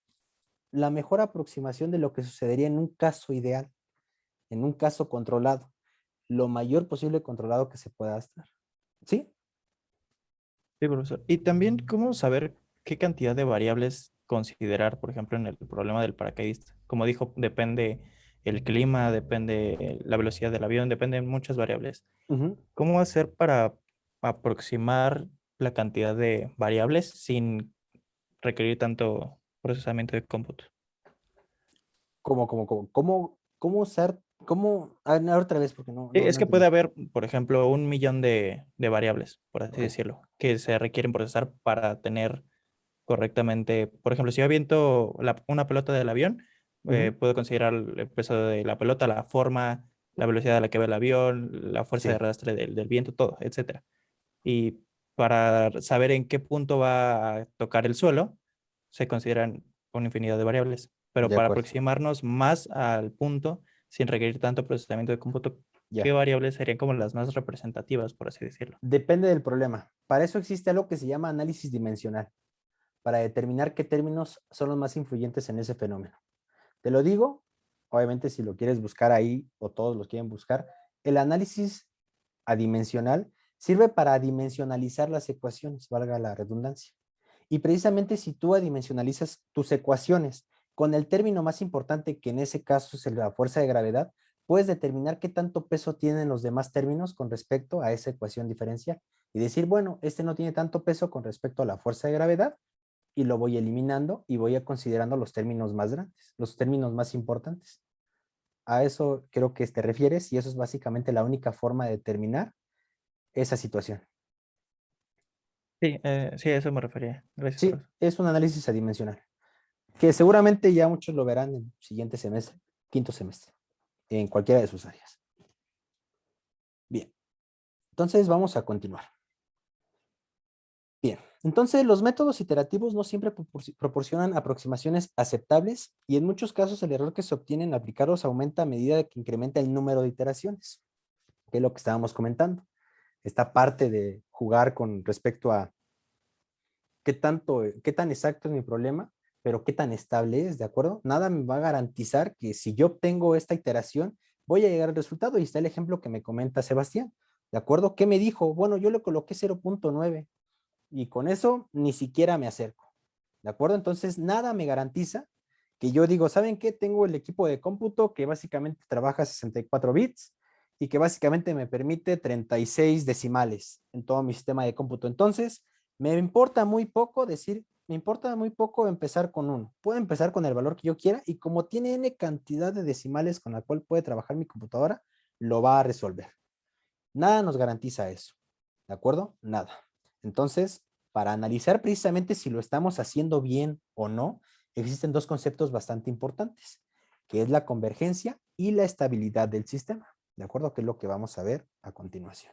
la mejor aproximación de lo que sucedería en un caso ideal, en un caso controlado, lo mayor posible controlado que se pueda estar. ¿Sí? sí, profesor. Y también, ¿cómo saber qué cantidad de variables considerar, por ejemplo, en el problema del paracaidista? Como dijo, depende el clima, depende la velocidad del avión, dependen muchas variables. Ujú. ¿Cómo hacer para aproximar la cantidad de variables sin requerir tanto procesamiento de cómputo? ¿Cómo usar, otra vez, porque Es no que puede entendí. haber, por ejemplo, 1 millón de variables, por así Ok. decirlo, que se requieren procesar para tener correctamente. Por ejemplo, si yo aviento una pelota del avión, Ujú. puedo considerar el peso de la pelota, la forma, la velocidad a la que va el avión, la fuerza de Sí, arrastre del viento, todo, etcétera. Y para saber en qué punto va a tocar el suelo, se consideran una infinidad de variables. Pero de para acuerdo. aproximarnos más al punto, sin requerir tanto procesamiento de cómputo, ¿qué Ya. variables serían como las más representativas, por así decirlo? Depende del problema. Para eso existe algo que se llama análisis dimensional, para determinar qué términos son los más influyentes en ese fenómeno. Te lo digo, obviamente si lo quieres buscar ahí o todos los quieren buscar, el análisis adimensional sirve para adimensionalizar las ecuaciones, valga la redundancia. Y precisamente si tú adimensionalizas tus ecuaciones con el término más importante, que en ese caso es la fuerza de gravedad, puedes determinar qué tanto peso tienen los demás términos con respecto a esa ecuación diferencial. Y decir, bueno, este no tiene tanto peso con respecto a la fuerza de gravedad, y lo voy eliminando y voy a considerando los términos más grandes, los términos más importantes. A eso creo que te refieres y eso es básicamente la única forma de determinar esa situación. Sí, sí, a eso me refería. Gracias, Sí, profesor. es un análisis adimensional, que seguramente ya muchos lo verán en el siguiente semestre, quinto semestre, en cualquiera de sus áreas. Bien, entonces vamos a continuar. Bien, entonces los métodos iterativos no siempre proporcionan aproximaciones aceptables y en muchos casos el error que se obtiene en aplicarlos aumenta a medida que incrementa el número de iteraciones, que es lo que estábamos comentando. Esta parte de jugar con respecto a qué tan exacto es mi problema, pero qué tan estable es, ¿de acuerdo? Nada me va a garantizar que si yo obtengo esta iteración, voy a llegar al resultado. Y está el ejemplo que me comenta Sebastián, ¿de acuerdo? ¿Qué me dijo? Bueno, yo le coloqué 0.9 y con eso ni siquiera me acerco, ¿de acuerdo? Entonces, nada me garantiza que yo digo, ¿saben qué? Tengo el equipo de cómputo que básicamente trabaja 64 bits y que básicamente me permite 36 decimales en todo mi sistema de cómputo. Entonces, me importa muy poco decir, me importa muy poco empezar con 1. Puedo empezar con el valor que yo quiera y como tiene n cantidad de decimales con la cual puede trabajar mi computadora, lo va a resolver. Nada nos garantiza eso, ¿de acuerdo? Nada. Entonces, para analizar precisamente si lo estamos haciendo bien o no, existen dos conceptos bastante importantes, que es la convergencia y la estabilidad del sistema, ¿de acuerdo? Que es lo que vamos a ver a continuación.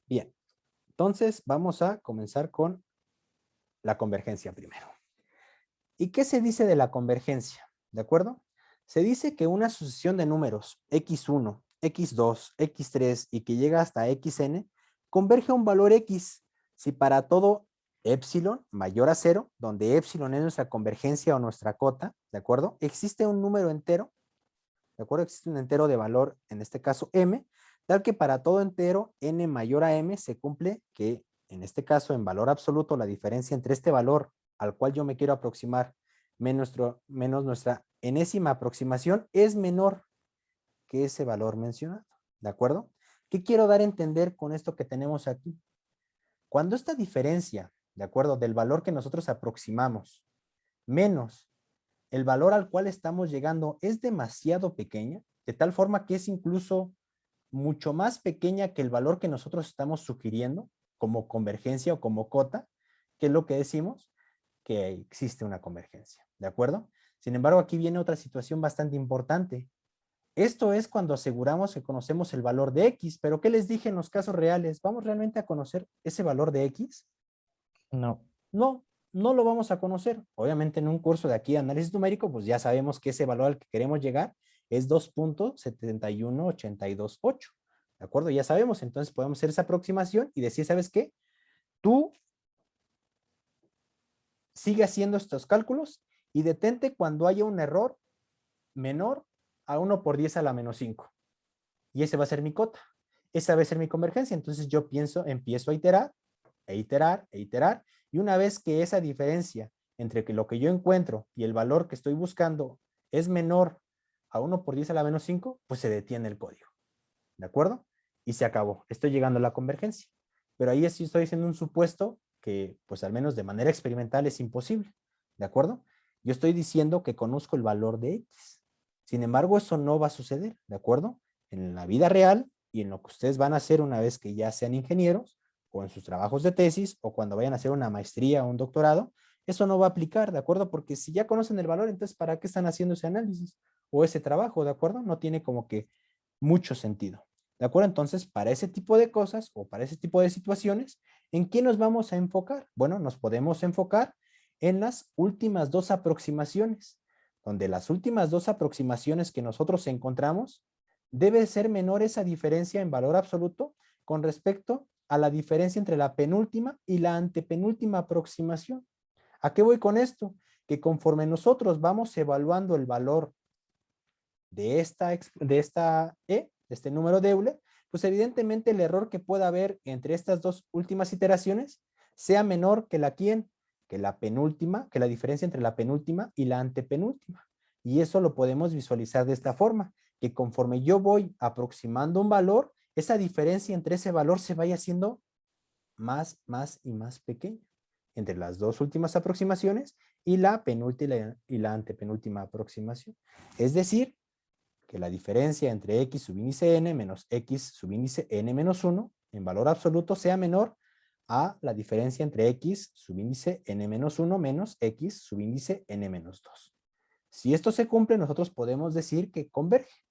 Bien, entonces vamos a comenzar con la convergencia primero. ¿Y qué se dice de la convergencia? ¿De acuerdo? Se dice que una sucesión de números x1, x2, x3 y que llega hasta xn converge a un valor x si para todo epsilon mayor a 0, donde epsilon es nuestra convergencia o nuestra cota, ¿de acuerdo? Existe un número entero, ¿de acuerdo? Existe un entero de valor, en este caso m, tal que para todo entero n mayor a m se cumple que, en este caso, en valor absoluto, la diferencia entre este valor al cual yo me quiero aproximar menos nuestra enésima aproximación es menor que ese valor mencionado, ¿de acuerdo? ¿Qué quiero dar a entender con esto que tenemos aquí? Cuando esta diferencia, ¿de acuerdo?, del valor que nosotros aproximamos menos el valor al cual estamos llegando es demasiado pequeña, de tal forma que es incluso mucho más pequeña que el valor que nosotros estamos sugiriendo como convergencia o como cota, que es lo que decimos que existe una convergencia, ¿de acuerdo? Sin embargo, aquí viene otra situación bastante importante. Esto es cuando aseguramos que conocemos el valor de X, pero ¿qué les dije en los casos reales? ¿Vamos realmente a conocer ese valor de X? No. No, no lo vamos a conocer. Obviamente en un curso de aquí de análisis numérico, pues ya sabemos que ese valor al que queremos llegar es 2.71828. ¿De acuerdo? Ya sabemos, entonces podemos hacer esa aproximación y decir, ¿sabes qué? Tú sigue haciendo estos cálculos y detente cuando haya un error menor a 1 por 10 a la menos 5. Y ese va a ser mi cota. Esa va a ser mi convergencia. Entonces yo empiezo a iterar, e iterar, e iterar. Y una vez que esa diferencia entre lo que yo encuentro y el valor que estoy buscando es menor a 1 por 10 a la menos 5, pues se detiene el código. ¿De acuerdo? Y se acabó. Estoy llegando a la convergencia. Pero ahí sí estoy haciendo un supuesto que, pues al menos de manera experimental, es imposible. ¿De acuerdo? Yo estoy diciendo que conozco el valor de X. Sin embargo, eso no va a suceder. ¿De acuerdo? En la vida real y en lo que ustedes van a hacer una vez que ya sean ingenieros, o en sus trabajos de tesis, o cuando vayan a hacer una maestría o un doctorado, eso no va a aplicar, ¿de acuerdo? Porque si ya conocen el valor, entonces ¿para qué están haciendo ese análisis o ese trabajo? ¿De acuerdo? No tiene como que mucho sentido. ¿De acuerdo? Entonces, para ese tipo de cosas o para ese tipo de situaciones, ¿en qué nos vamos a enfocar? Bueno, nos podemos enfocar en las últimas dos aproximaciones, donde las últimas dos aproximaciones que nosotros encontramos debe ser menor esa diferencia en valor absoluto con respecto a la diferencia entre la penúltima y la antepenúltima aproximación. ¿A qué voy con esto? Que conforme nosotros vamos evaluando el valor de este número de Euler, pues evidentemente el error que pueda haber entre estas dos últimas iteraciones sea menor que que la penúltima, que la diferencia entre la penúltima y la antepenúltima. Y eso lo podemos visualizar de esta forma, que conforme yo voy aproximando un valor, esa diferencia entre ese valor se vaya haciendo más y más pequeña entre las dos últimas aproximaciones y la penúltima y la antepenúltima aproximación. Es decir, que la diferencia entre x subíndice n menos x subíndice n menos 1 en valor absoluto sea menor a la diferencia entre x subíndice n menos 1 menos x subíndice n menos 2. Si esto se cumple, nosotros podemos decir que converge.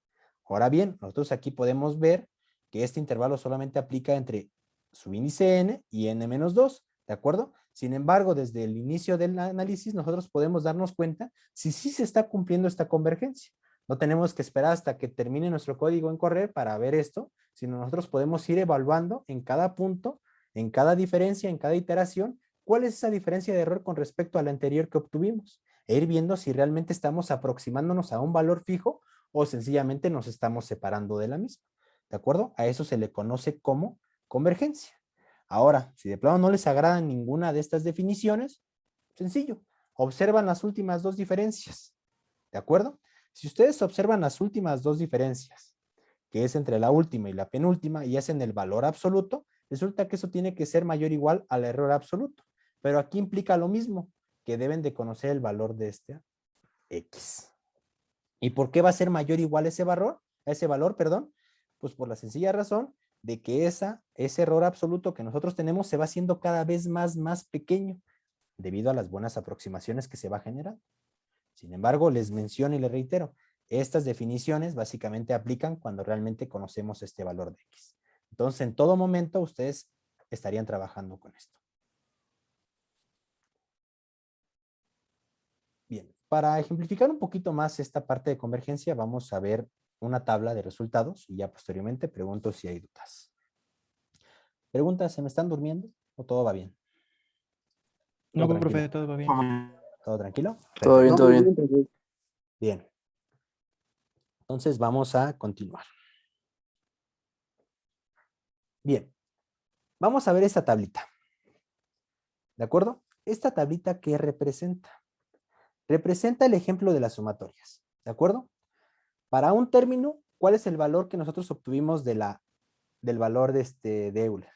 Ahora bien, nosotros aquí podemos ver que este intervalo solamente aplica entre subíndice n y n menos 2, ¿de acuerdo? Sin embargo, desde el inicio del análisis, nosotros podemos darnos cuenta si sí se está cumpliendo esta convergencia. No tenemos que esperar hasta que termine nuestro código en correr para ver esto, sino nosotros podemos ir evaluando en cada punto, en cada diferencia, en cada iteración, cuál es esa diferencia de error con respecto a la anterior que obtuvimos, e ir viendo si realmente estamos aproximándonos a un valor fijo o sencillamente nos estamos separando de la misma. ¿De acuerdo? A eso se le conoce como convergencia. Ahora, si de plano no les agrada ninguna de estas definiciones, sencillo, observan las últimas dos diferencias. ¿De acuerdo? Si ustedes observan las últimas dos diferencias, que es entre la última y la penúltima, y hacen el valor absoluto, resulta que eso tiene que ser mayor o igual al error absoluto. Pero aquí implica lo mismo, que deben de conocer el valor de este X. ¿Y por qué va a ser mayor o igual ese valor? Pues por la sencilla razón de que ese error absoluto que nosotros tenemos se va haciendo cada vez más pequeño, debido a las buenas aproximaciones que se va generando. Sin embargo, les menciono y les reitero, estas definiciones básicamente aplican cuando realmente conocemos este valor de X. Entonces, en todo momento, ustedes estarían trabajando con esto. Bien, para ejemplificar un poquito más esta parte de convergencia, vamos a ver una tabla de resultados y ya posteriormente pregunto si hay dudas. ¿Preguntas? ¿Se me están durmiendo o todo va bien? No, ¿Todo profe, tranquilo? todo va bien. ¿Todo tranquilo? Todo bien, Perfecto. todo bien. Bien. Entonces vamos a continuar. Bien, vamos a ver esta tablita. ¿De acuerdo? Esta tablita, ¿qué representa? Representa el ejemplo de las sumatorias. ¿De acuerdo? Para un término, ¿cuál es el valor que nosotros obtuvimos del valor de Euler?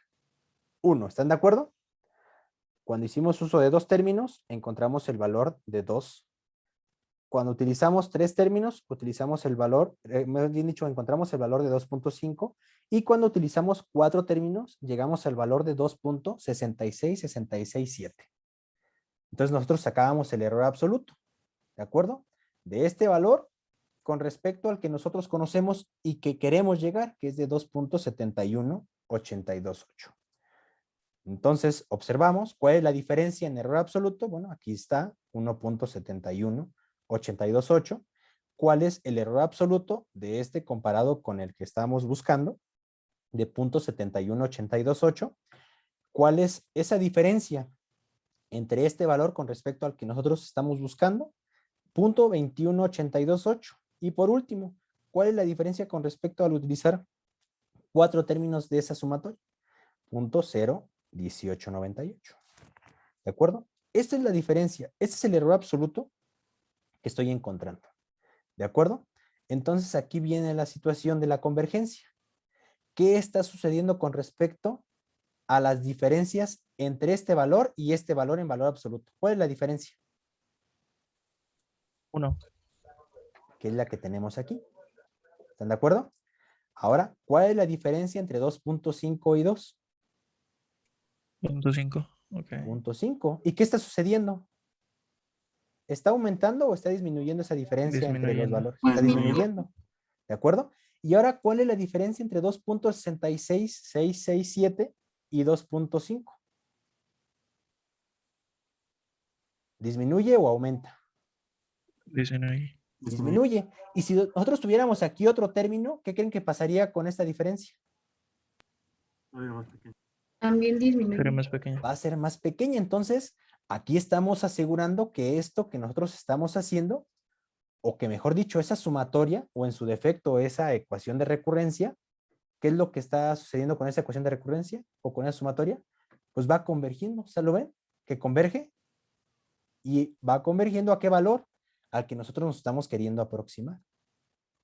1, ¿están de acuerdo? Cuando hicimos uso de 2 términos, encontramos el valor de 2. Cuando utilizamos 3 términos, utilizamos el valor, más bien dicho, encontramos el valor de 2.5. Y cuando utilizamos 4 términos, llegamos al valor de 2.66667. Entonces nosotros sacábamos el error absoluto. ¿De acuerdo? De este valor con respecto al que nosotros conocemos y que queremos llegar, que es de 2.71828. Entonces, observamos cuál es la diferencia en error absoluto. Bueno, aquí está 1.71828. ¿Cuál es el error absoluto de este comparado con el que estamos buscando? De 0.71828. ¿Cuál es esa diferencia entre este valor con respecto al que nosotros estamos buscando? 0.21828. Y por último, ¿cuál es la diferencia con respecto al utilizar 4 términos de esa sumatoria? 0.01898. ¿De acuerdo? Esta es la diferencia. Este es el error absoluto que estoy encontrando. ¿De acuerdo? Entonces aquí viene la situación de la convergencia. ¿Qué está sucediendo con respecto a las diferencias entre este valor y este valor en valor absoluto? ¿Cuál es la diferencia? 1. Que es la que tenemos aquí. ¿Están de acuerdo? Ahora, ¿cuál es la diferencia entre 2.5 y 2? 0.5. Ok. 0.5. ¿Y qué está sucediendo? ¿Está aumentando o está disminuyendo esa diferencia entre los Disminuyendo. valores? Está disminuyendo. ¿De acuerdo? Y ahora, ¿cuál es la diferencia entre 2.66667 y 2.5? ¿Disminuye o aumenta? Disminuye. Disminuye. Y si nosotros tuviéramos aquí otro término, ¿qué creen que pasaría con esta diferencia? También Sería disminuye. más pequeño. Va a ser más pequeña. Entonces, aquí estamos asegurando que esto que nosotros estamos haciendo, o que mejor dicho, esa sumatoria, o en su defecto, esa ecuación de recurrencia, ¿qué es lo que está sucediendo con esa ecuación de recurrencia o con esa sumatoria? Pues va convergiendo. ¿Ustedes lo ven? Que converge y va convergiendo ¿a qué valor? Al que nosotros nos estamos queriendo aproximar.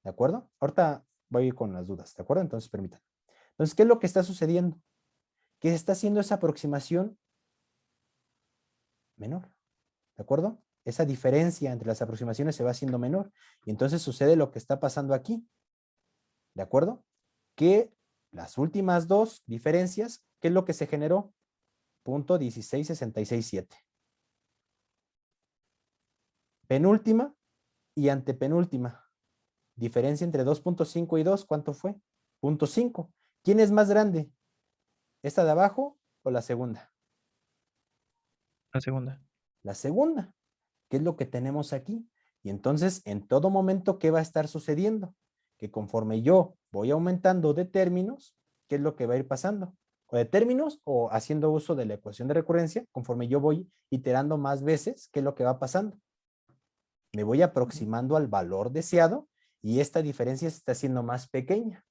¿De acuerdo? Ahorita voy a ir con las dudas. ¿De acuerdo? Entonces, permítanme. Entonces, ¿qué es lo que está sucediendo? Que se está haciendo esa aproximación menor. ¿De acuerdo? Esa diferencia entre las aproximaciones se va haciendo menor. Y entonces sucede lo que está pasando aquí. ¿De acuerdo? Que las últimas dos diferencias, ¿qué es lo que se generó? 0.16667. Penúltima y antepenúltima. Diferencia entre 2.5 y 2, ¿cuánto fue? 0.5. ¿Quién es más grande? ¿Esta de abajo o la segunda? La segunda. La segunda. ¿Qué es lo que tenemos aquí? Y entonces, en todo momento, ¿qué va a estar sucediendo? Que conforme yo voy aumentando de términos, ¿qué es lo que va a ir pasando? O de términos o haciendo uso de la ecuación de recurrencia, conforme yo voy iterando más veces, ¿qué es lo que va pasando? Me voy aproximando al valor deseado y esta diferencia se está haciendo más pequeña.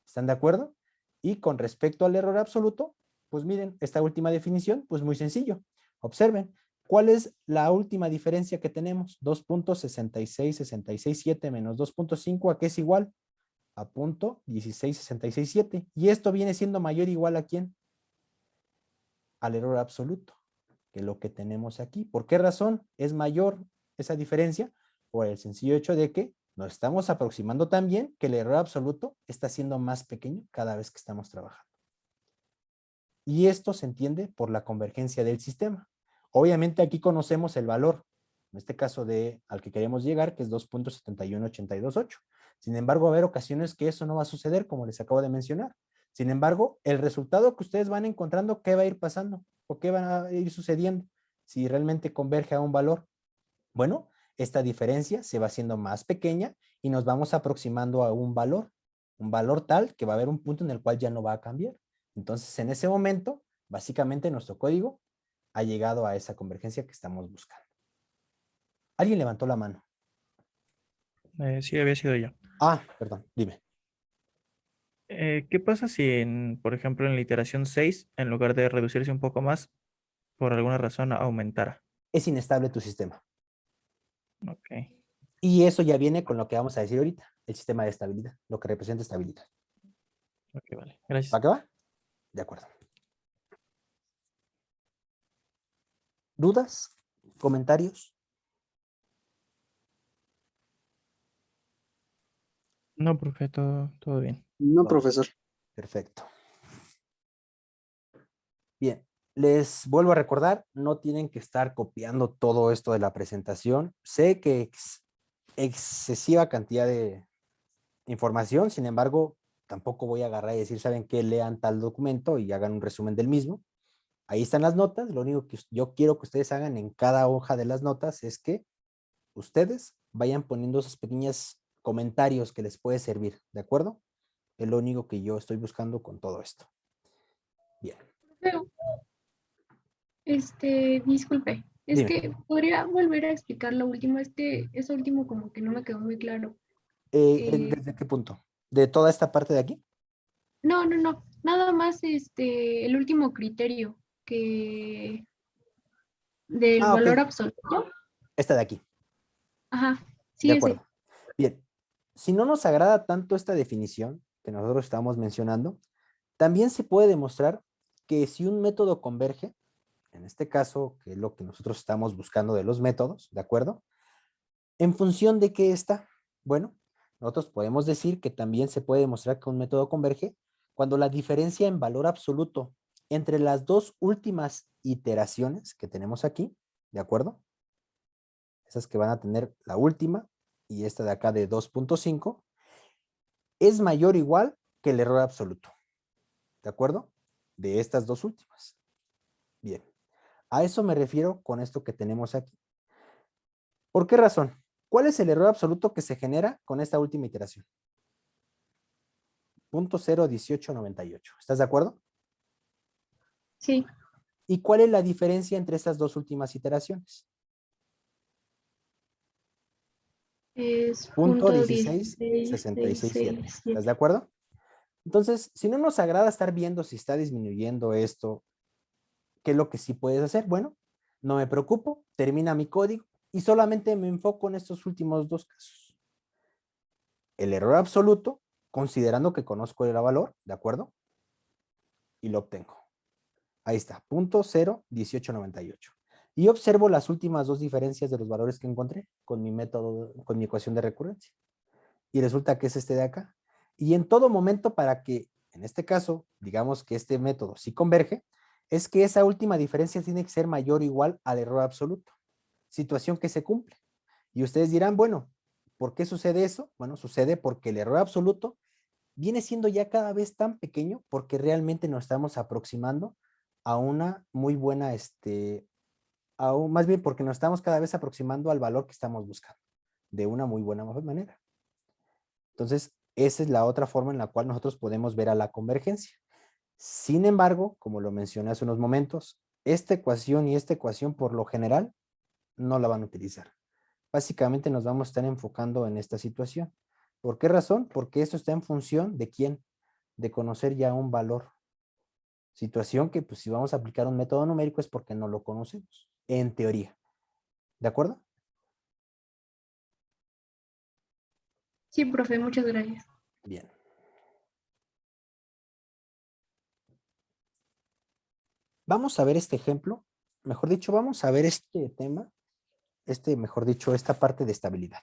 ¿Están de acuerdo? Y con respecto al error absoluto, pues miren, esta última definición, pues muy sencillo. Observen, ¿cuál es la última diferencia que tenemos? 2.66667 menos 2.5, ¿a qué es igual? A 0.16667. Y esto viene siendo mayor o igual ¿a quién? Al error absoluto, que lo que tenemos aquí. ¿Por qué razón es mayor esa diferencia? Por el sencillo hecho de que nos estamos aproximando también que el error absoluto está siendo más pequeño cada vez que estamos trabajando. Y esto se entiende por la convergencia del sistema. Obviamente aquí conocemos el valor, en este caso al que queremos llegar, que es 2.71828. Sin embargo, va a haber ocasiones que eso no va a suceder, como les acabo de mencionar. Sin embargo, el resultado que ustedes van encontrando, ¿qué va a ir pasando? ¿O qué va a ir sucediendo si realmente converge a un valor? Bueno, esta diferencia se va haciendo más pequeña y nos vamos aproximando a un valor tal que va a haber un punto en el cual ya no va a cambiar. Entonces, en ese momento, básicamente nuestro código ha llegado a esa convergencia que estamos buscando. ¿Alguien levantó la mano? Sí, había sido yo. Ah, perdón, dime. ¿Qué pasa si, por ejemplo, en la iteración 6, en lugar de reducirse un poco más, por alguna razón aumentara? Es inestable tu sistema. Ok, Y eso ya viene con lo que vamos a decir ahorita, el sistema de estabilidad, lo que representa estabilidad. ok, vale. Gracias. ¿Va que va? De acuerdo. ¿Dudas? ¿Comentarios? No, profe, todo bien. No, Todo. profesor. Perfecto. Bien, les vuelvo a recordar, no tienen que estar copiando todo esto de la presentación. Sé que excesiva cantidad de información, sin embargo, tampoco voy a agarrar y decir, ¿saben qué? Lean tal documento y hagan un resumen del mismo. Ahí están las notas. Lo único que yo quiero que ustedes hagan en cada hoja de las notas es que ustedes vayan poniendo esos pequeños comentarios que les puede servir, ¿de acuerdo? Es lo único que yo estoy buscando con todo esto. Bien. Pero, disculpe, es Dime. que podría volver a explicar lo último, eso último como que no me quedó muy claro. ¿Desde qué punto? ¿De toda esta parte de aquí? No, nada más el último criterio del Ah, ok. valor absoluto. Esta de aquí. Ajá, De sí, ese. acuerdo. Bien. Si no nos agrada tanto esta definición que nosotros estamos mencionando, también se puede demostrar que si un método converge, en este caso, que es lo que nosotros estamos buscando de los métodos, ¿de acuerdo? ¿En función de qué está? Bueno, nosotros podemos decir que también se puede demostrar que un método converge cuando la diferencia en valor absoluto entre las dos últimas iteraciones que tenemos aquí, ¿de acuerdo? Esas que van a tener la última y esta de acá de 2.5, es mayor o igual que el error absoluto, ¿de acuerdo? De estas dos últimas. Bien, a eso me refiero con esto que tenemos aquí. ¿Por qué razón? ¿Cuál es el error absoluto que se genera con esta última iteración? 0.01898. ¿Estás de acuerdo? Sí, ¿Y cuál es la diferencia entre estas dos últimas iteraciones? es Punto punto 1666.7. 16. ¿Estás de acuerdo? Entonces, si no nos agrada estar viendo si está disminuyendo esto, ¿qué es lo que sí puedes hacer? Bueno, no me preocupo, termina mi código y solamente me enfoco en estos últimos dos casos. El error absoluto, considerando que conozco el valor, ¿de acuerdo? Y lo obtengo. Ahí está, 0.01898. Y observo las últimas dos diferencias de los valores que encontré con mi método, con mi ecuación de recurrencia. Y resulta que es este de acá. Y en todo momento, para que, en este caso, digamos que este método sí converge, es que esa última diferencia tiene que ser mayor o igual al error absoluto. Situación que se cumple. Y ustedes dirán, bueno, ¿por qué sucede eso? Bueno, sucede porque el error absoluto viene siendo ya cada vez tan pequeño porque realmente nos estamos aproximando a una muy buena, más bien porque nos estamos cada vez aproximando al valor que estamos buscando de una muy buena manera. Entonces, esa es la otra forma en la cual nosotros podemos ver a la convergencia. Sin embargo, como lo mencioné hace unos momentos, esta ecuación y esta ecuación por lo general no la van a utilizar. Básicamente nos vamos a estar enfocando en esta situación. ¿Por qué razón? Porque esto está en función de quién, de conocer ya un valor. Situación que pues si vamos a aplicar un método numérico es porque no lo conocemos, en teoría. ¿De acuerdo? Sí, profe, muchas gracias. Bien. Vamos a ver este ejemplo, mejor dicho, vamos a ver este tema, mejor dicho, esta parte de estabilidad.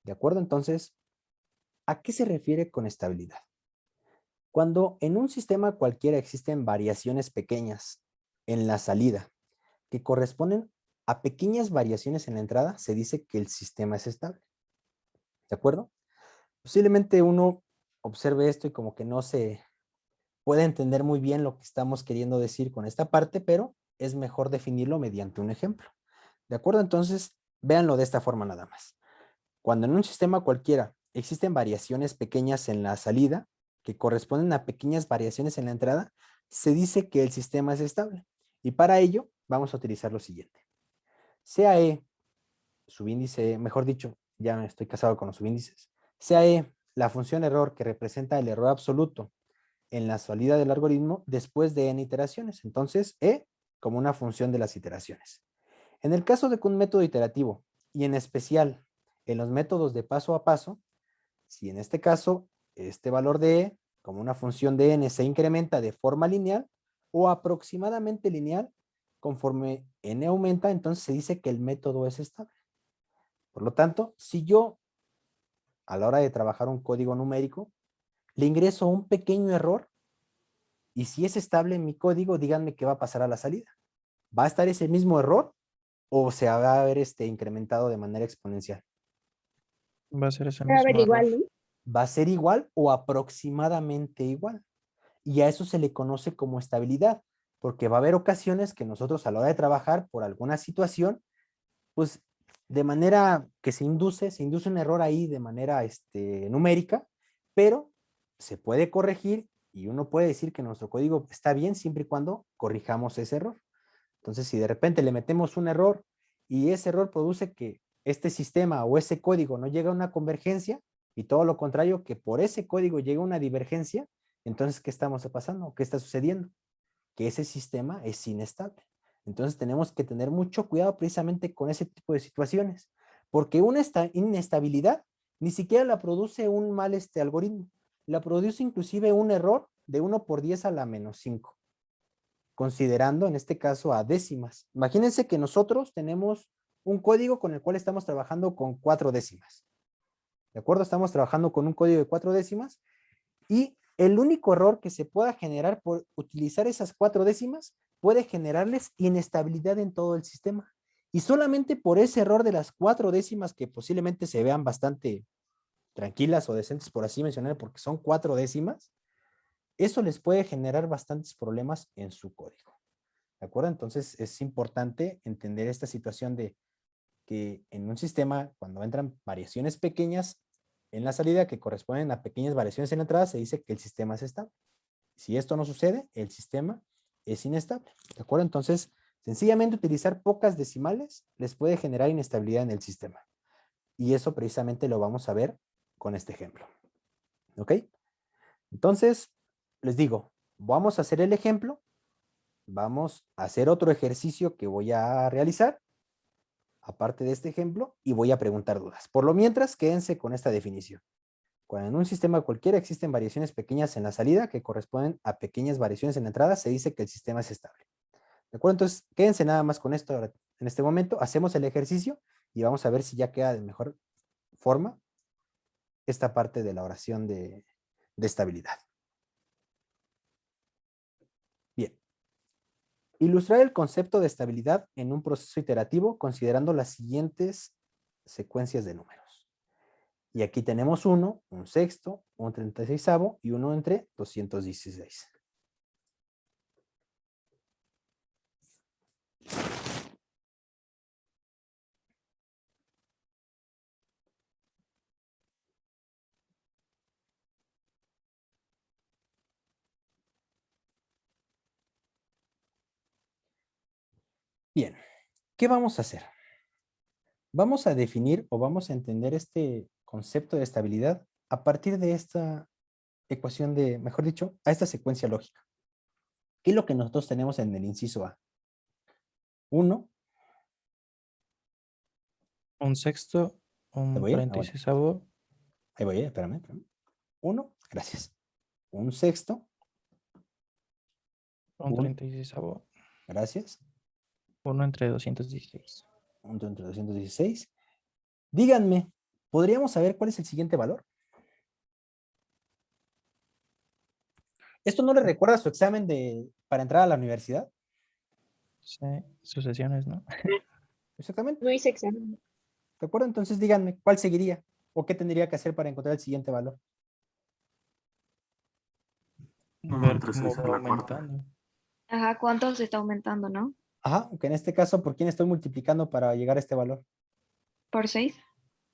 ¿De acuerdo? Entonces, ¿a qué se refiere con estabilidad? Cuando en un sistema cualquiera existen variaciones pequeñas en la salida que corresponden a pequeñas variaciones en la entrada, se dice que el sistema es estable. ¿De acuerdo? Posiblemente uno observe esto y como que no se puede entender muy bien lo que estamos queriendo decir con esta parte, pero es mejor definirlo mediante un ejemplo. ¿De acuerdo? Entonces, véanlo de esta forma nada más. Cuando en un sistema cualquiera existen variaciones pequeñas en la salida que corresponden a pequeñas variaciones en la entrada, se dice que el sistema es estable. Y para ello, vamos a utilizar lo siguiente. SEA-E, subíndice, mejor dicho, ya estoy casado con los subíndices. SEA-E la función error que representa el error absoluto en la salida del algoritmo después de n iteraciones. Entonces, E como una función de las iteraciones. En el caso de que un método iterativo, y en especial en los métodos de paso a paso, si en este caso este valor de E como una función de n se incrementa de forma lineal o aproximadamente lineal, conforme n aumenta, entonces se dice que el método es estable. Por lo tanto, si yo a la hora de trabajar un código numérico le ingreso un pequeño error, y si es estable en mi código, díganme qué va a pasar a la salida. ¿Va a estar ese mismo error o se va a haber incrementado de manera exponencial? Va a ser ese Va a mismo ver igual, error. ¿no? Va a ser igual o aproximadamente igual. Y a eso se le conoce como estabilidad, porque va a haber ocasiones que nosotros a la hora de trabajar por alguna situación, pues de manera que se induce un error ahí de manera numérica, pero se puede corregir y uno puede decir que nuestro código está bien siempre y cuando corrijamos ese error. Entonces, si de repente le metemos un error y ese error produce que este sistema o ese código no llega a una convergencia y todo lo contrario, que por ese código llega una divergencia, entonces, ¿qué estamos pasando? ¿Qué está sucediendo? Que ese sistema es inestable. Entonces, tenemos que tener mucho cuidado precisamente con ese tipo de situaciones, porque una inestabilidad ni siquiera la produce un mal algoritmo, la produce inclusive un error de 1 por 10 a la menos 5. Considerando en este caso a décimas. Imagínense que nosotros tenemos un código con el cual estamos trabajando con 4 décimas. ¿De acuerdo? Estamos trabajando con un código de 4 décimas y el único error que se pueda generar por utilizar esas 4 décimas puede generarles inestabilidad en todo el sistema. Y solamente por ese error de las 4 décimas que posiblemente se vean bastante tranquilas o decentes, por así mencionar, porque son 4 décimas, eso les puede generar bastantes problemas en su código. ¿De acuerdo? Entonces es importante entender esta situación de que en un sistema, cuando entran variaciones pequeñas en la salida que corresponden a pequeñas variaciones en la entrada, se dice que el sistema es estable. Si esto no sucede, el sistema es inestable. ¿De acuerdo? Entonces, sencillamente utilizar pocas decimales les puede generar inestabilidad en el sistema. Y eso precisamente lo vamos a ver con este ejemplo. ¿Ok? Entonces, les digo, vamos a hacer el ejemplo, vamos a hacer otro ejercicio que voy a realizar, aparte de este ejemplo, y voy a preguntar dudas. Por lo mientras, quédense con esta definición. Cuando en un sistema cualquiera existen variaciones pequeñas en la salida que corresponden a pequeñas variaciones en la entrada, se dice que el sistema es estable. ¿De acuerdo? Entonces, quédense nada más con esto ahora. En este momento, hacemos el ejercicio y vamos a ver si ya queda de mejor forma esta parte de la oración de estabilidad. Bien. Ilustrar el concepto de estabilidad en un proceso iterativo considerando las siguientes secuencias de números. Y aquí tenemos uno, un sexto, un 36avo y uno entre 216. Bien, ¿qué vamos a hacer? Vamos a definir o vamos a entender este concepto de estabilidad a partir de esta ecuación de, mejor dicho, a esta secuencia lógica. ¿Qué es lo que nosotros tenemos en el inciso A? 1. Un sexto, un ¿Voy? Ah, bueno. 36avo. Ahí voy, espérame. 1, gracias. Un sexto. Un 36avo. Gracias. Uno entre 216. Un entre 216. Díganme, ¿podríamos saber cuál es el siguiente valor? ¿Esto no le recuerda a su examen para entrar a la universidad? Sí, sucesiones, ¿no? Exactamente. No hice examen. ¿De acuerdo? Entonces díganme, ¿cuál seguiría? ¿O qué tendría que hacer para encontrar el siguiente valor? Ver entre cómo 6 a va la cuarta. aumentando. Ajá, ¿cuánto se está aumentando, no? Ajá, que en este caso, ¿por quién estoy multiplicando para llegar a este valor? Por 6.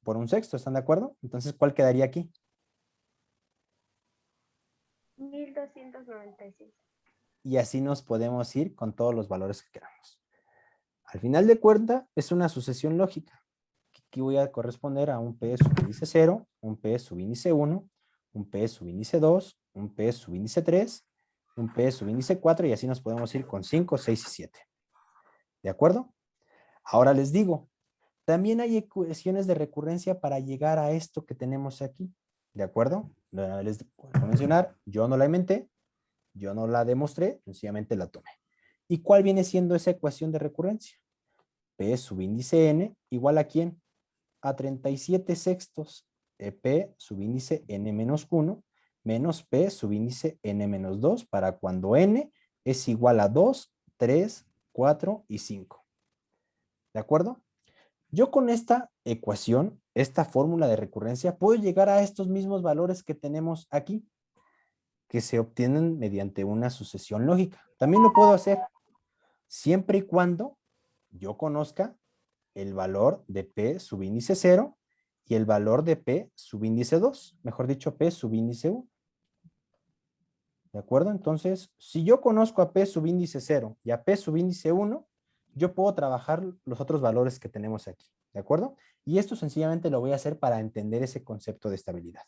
Por un sexto, ¿están de acuerdo? Entonces, ¿cuál quedaría aquí? 1296. Y así nos podemos ir con todos los valores que queramos. Al final de cuentas, es una sucesión lógica. Aquí voy a corresponder a un P subíndice 0, un P subíndice 1 un P subíndice 2, un P subíndice 3, un P subíndice 4 y así nos podemos ir con 5, 6 y 7. ¿De acuerdo? Ahora les digo, también hay ecuaciones de recurrencia para llegar a esto que tenemos aquí. ¿De acuerdo? Les voy a mencionar, yo no la inventé, yo no la demostré, sencillamente la tomé. ¿Y cuál viene siendo esa ecuación de recurrencia? P subíndice n igual a ¿quién? A 37 sextos de P subíndice n menos 1 menos P subíndice n menos 2 para cuando n es igual a 2, 3, 4 y 5. ¿De acuerdo? Yo con esta ecuación, esta fórmula de recurrencia, puedo llegar a estos mismos valores que tenemos aquí, que se obtienen mediante una sucesión lógica. También lo puedo hacer siempre y cuando yo conozca el valor de P subíndice 0 y el valor de P subíndice 2, mejor dicho, P subíndice 1. ¿De acuerdo? Entonces, si yo conozco a P subíndice 0 y a P subíndice 1, yo puedo trabajar los otros valores que tenemos aquí. ¿De acuerdo? Y esto sencillamente lo voy a hacer para entender ese concepto de estabilidad.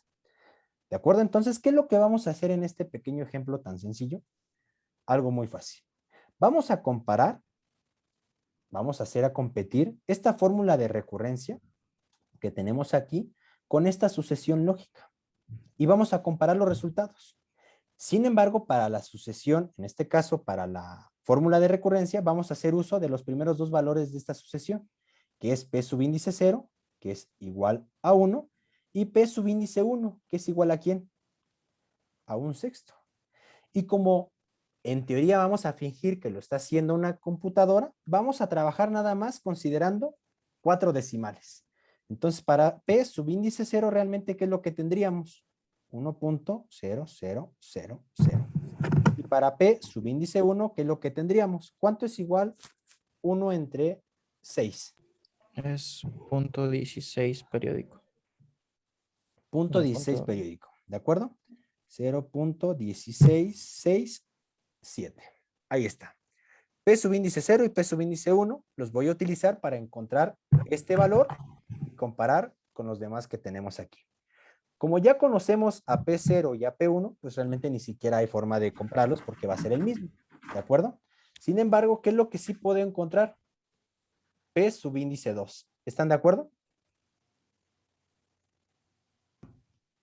¿De acuerdo? Entonces, ¿qué es lo que vamos a hacer en este pequeño ejemplo tan sencillo? Algo muy fácil. Vamos a comparar, vamos a hacer a competir esta fórmula de recurrencia que tenemos aquí con esta sucesión lógica. Y vamos a comparar los resultados. Sin embargo, para la sucesión, en este caso para la fórmula de recurrencia, vamos a hacer uso de los primeros dos valores de esta sucesión, que es P subíndice 0, que es igual a 1, y P subíndice 1, que es igual a ¿quién? A 1/6. Y como en teoría vamos a fingir que lo está haciendo una computadora, vamos a trabajar nada más considerando 4 decimales. Entonces, para P subíndice 0, realmente, ¿qué es lo que tendríamos? 1.0000. Y para P subíndice 1, ¿qué es lo que tendríamos? ¿Cuánto es igual 1 entre 6? Es punto 16 periódico. Punto No, 16 punto- periódico, ¿de acuerdo? 0.16667. Ahí está. P subíndice 0 y P subíndice 1 los voy a utilizar para encontrar este valor y comparar con los demás que tenemos aquí. Como ya conocemos a P0 y a P1, pues realmente ni siquiera hay forma de comprarlos porque va a ser el mismo, ¿de acuerdo? Sin embargo, ¿qué es lo que sí puedo encontrar? P subíndice 2. ¿Están de acuerdo?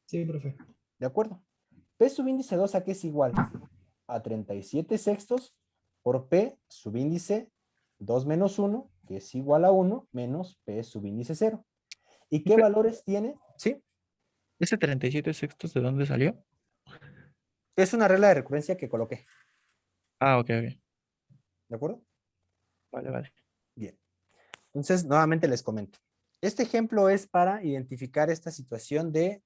Sí, profe. ¿De acuerdo? P subíndice 2, ¿a qué es igual? A 37 sextos por P subíndice 2 menos 1, que es igual a 1, menos P subíndice 0. ¿Y qué valores tiene? Sí, ¿Ese 37 sextos de dónde salió? es una regla de recurrencia que coloqué. Ah, ok, ok. ¿De acuerdo? Vale, vale. Bien. Entonces, nuevamente les comento. Este ejemplo es para identificar esta situación de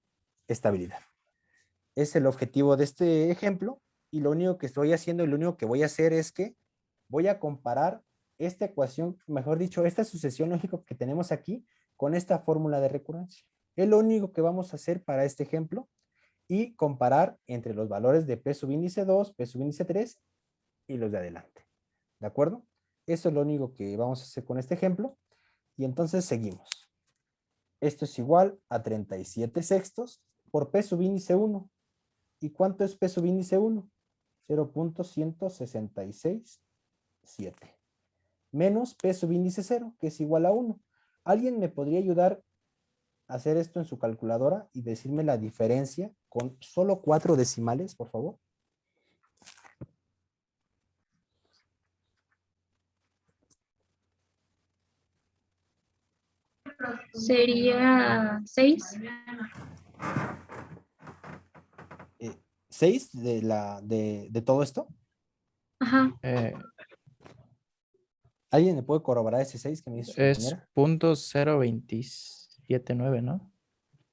estabilidad. Es el objetivo de este ejemplo y lo único que estoy haciendo y lo único que voy a hacer es que voy a comparar esta ecuación, mejor dicho, esta sucesión lógica que tenemos aquí con esta fórmula de recurrencia. Es lo único que vamos a hacer para este ejemplo y comparar entre los valores de P subíndice 2, P subíndice 3 y los de adelante. ¿De acuerdo? Eso es lo único que vamos a hacer con este ejemplo. Y entonces seguimos. Esto es igual a 37 sextos por P subíndice 1. ¿Y cuánto es P subíndice 1? 0.1667. Menos P subíndice 0, que es igual a 1. ¿Alguien me podría ayudar a hacer esto en su calculadora y decirme la diferencia con solo 4 decimales, por favor? Sería 6. 6 de todo esto. Ajá. ¿Alguien me puede corroborar ese 6 que me dice su Es compañera? punto 0.279, ¿no?